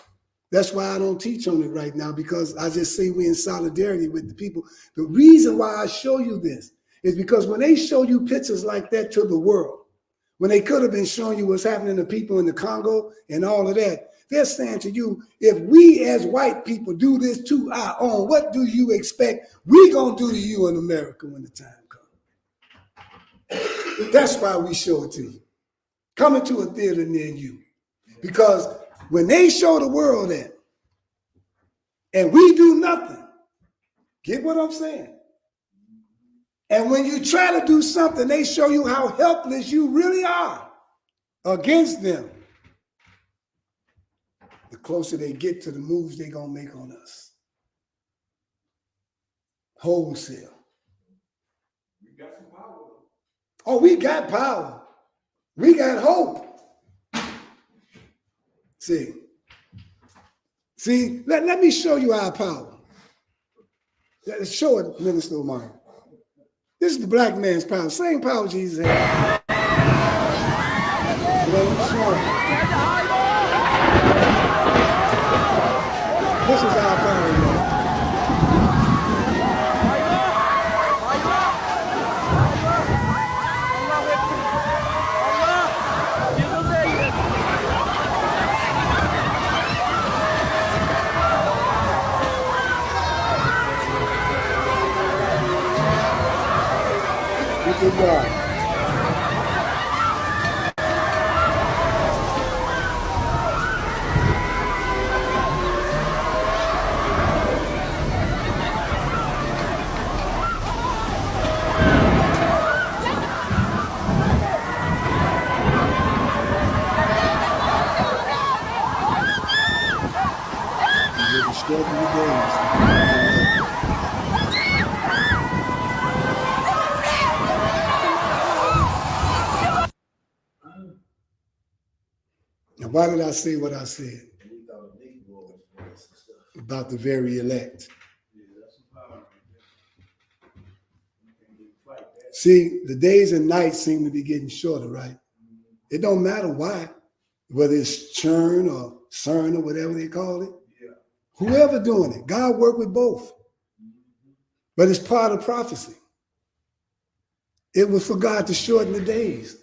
That's why I don't teach on it right now, because I just say we're in solidarity with the people. The reason why I show you this is because when they show you pictures like that to the world, when they could have been showing you what's happening to people in the Congo and all of that, they're saying to you, if we as white people do this to our own, what do you expect we're going to do to you in America when the time comes? That's why we show it to you. Coming to a theater near you. Because when they show the world that, and we do nothing, get what I'm saying? And when you try to do something, they show you how helpless you really are against them. The closer they get to the moves they're going to make on us. Wholesale. We got some power. Oh, we got power. We got hope. See, let me show you our power. Let's show it, Minister Omar. This is the black man's power. Same power Jesus had. This is our power, y'all. Good God. You're disturbing the days. Now, why did I say what I said about the very elect? See, the days and nights seem to be getting shorter, right? It don't matter why, whether it's churn or CERN or whatever they call it. Whoever doing it, God worked with both. But it's part of prophecy. It was for God to shorten the days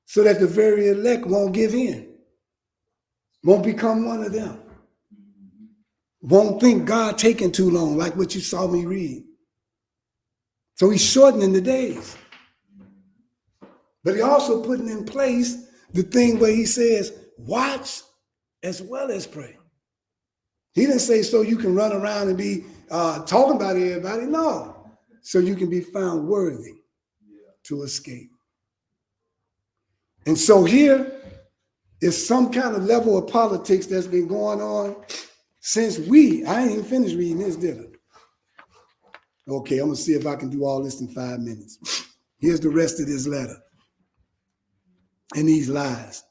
so that the very elect won't give in, won't become one of them, won't think God taking too long, like what you saw me read. So he's shortening the days. But he also putting in place the thing where he says, watch as well as pray. He didn't say so you can run around and be talking about everybody. No, so you can be found worthy to escape. And so here is some kind of level of politics that's been going on since I ain't even finished reading this, did I? Okay, I'm gonna see if I can do all this in 5 minutes. Here's the rest of this letter and these lies.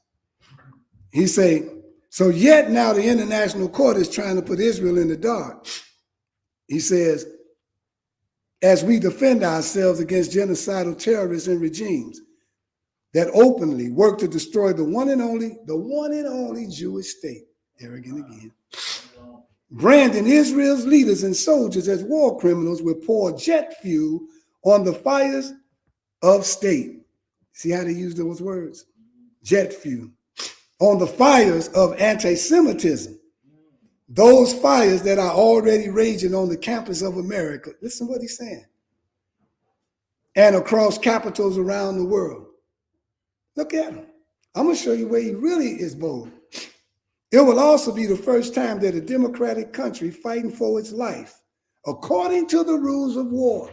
He say, so yet now the International Court is trying to put Israel in the dark. He says, as we defend ourselves against genocidal terrorists and regimes that openly work to destroy the one and only Jewish state. Arrogant again. Branding Israel's leaders and soldiers as war criminals will pour jet fuel on the fires of state. See how they use those words? Jet fuel. On the fires of anti-Semitism. Those fires that are already raging on the campus of America. Listen to what he's saying. And across capitals around the world. Look at him. I'm going to show you where he really is bold. It will also be the first time that a democratic country fighting for its life, according to the rules of war.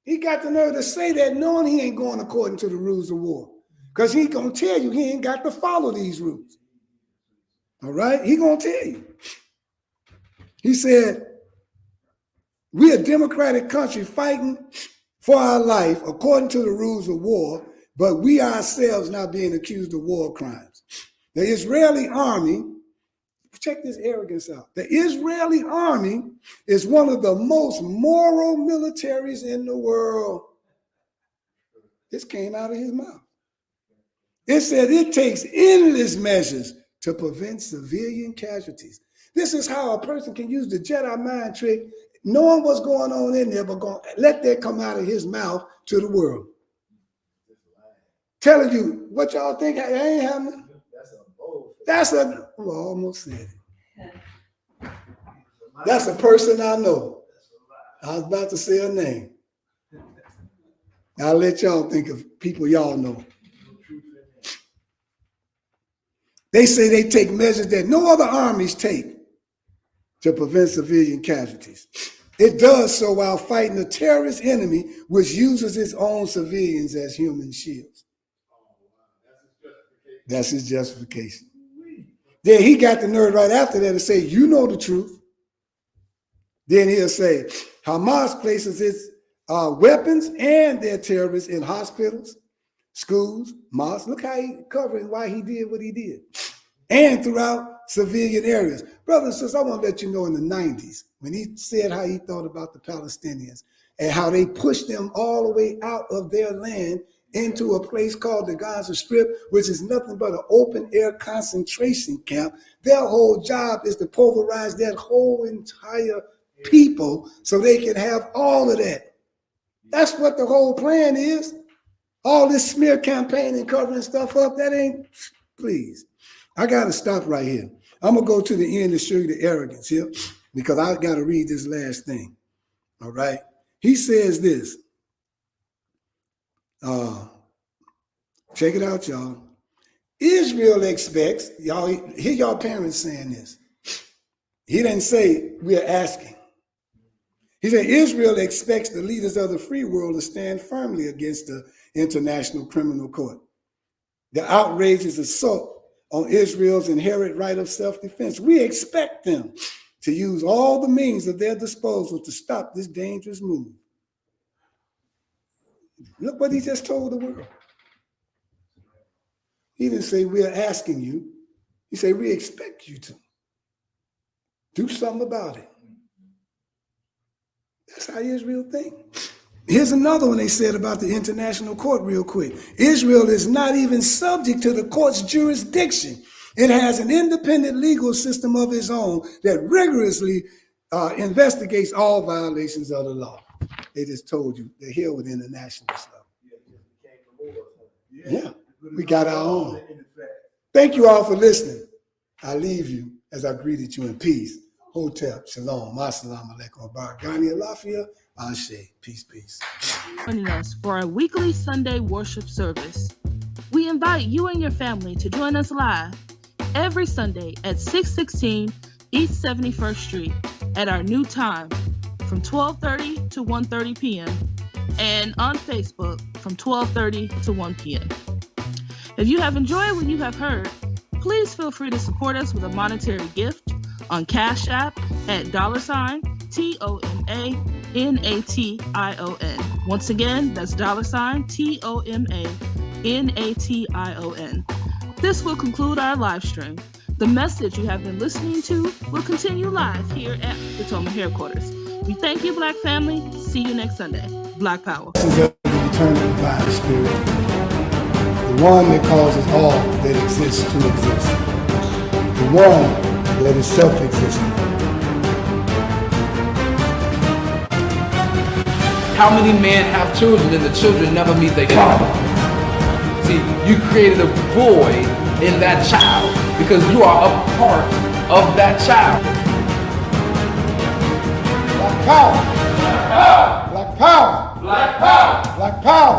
He got the nerve to say that knowing he ain't going according to the rules of war. Because he going to tell you he ain't got to follow these rules. All right? He going to tell you. He said, We're a democratic country fighting for our life according to the rules of war, but we ourselves not being accused of war crimes. The Israeli army, check this arrogance out. The Israeli army is one of the most moral militaries in the world. This came out of his mouth. It said it takes endless measures to prevent civilian casualties. This is how a person can use the Jedi mind trick, knowing what's going on in there, but let that come out of his mouth to the world. Telling you what y'all think ain't happening. Well, I almost said it. That's a person I know. I was about to say a name. I'll let y'all think of people y'all know. They say they take measures that no other armies take to prevent civilian casualties. It does so while fighting a terrorist enemy which uses its own civilians as human shields. That's his justification. Then he got the nerve right after that to say, you know the truth. Then he'll say, Hamas places its weapons and their terrorists in hospitals, schools, mosques. Look how he covered why he did what he did. And throughout civilian areas. Brothers and sisters, I want to let you know in the 90s, when he said how he thought about the Palestinians and how they pushed them all the way out of their land into a place called the Gaza Strip, which is nothing but an open air concentration camp. Their whole job is to pulverize that whole entire people so they can have all of that. That's what the whole plan is. All this smear campaign and covering stuff up, that ain't, please. I got to stop right here. I'm going to go to the end to show you the arrogance here because I got to read this last thing. All right. He says this. Check it out, y'all. Israel expects, y'all hear y'all parents saying this. He didn't say we're asking. He said Israel expects the leaders of the free world to stand firmly against the International Criminal Court. The outrageous assault on Israel's inherent right of self-defense. We expect them to use all the means at their disposal to stop this dangerous move. Look what he just told the world. He didn't say we're asking you. He said we expect you to do something about it. That's how Israel thinks. Here's another one they said about the international court real quick. Israel is not even subject to the court's jurisdiction. It has an independent legal system of its own that rigorously investigates all violations of the law. They just told you the hell with international stuff. Yeah, we got our own. Thank you all for listening. I leave you as I greeted you in peace. Hotep, shalom, assalamu alaikum, barakani, alafia, ashe, peace, peace. Joining us for our weekly Sunday worship service. We invite you and your family to join us live every Sunday at 616 East 71st Street at our new time from 12:30 to 1:30 p.m. and on Facebook from 12:30 to 1 p.m. If you have enjoyed what you have heard, please feel free to support us with a monetary gift on Cash App at $TOMANATION. Once again, that's $TOMANATION. This will conclude our live stream. The message you have been listening to will continue live here at the Toma headquarters. We thank you, Black family. See you next Sunday. Black Power. This is the eternal divine spirit, the one that causes all that exists to exist, the one that is self-existent. How many men have children and the children never meet their father? See, you created a void in that child because you are a part of that child. Black power! Black power! Black power! Black power! Black power!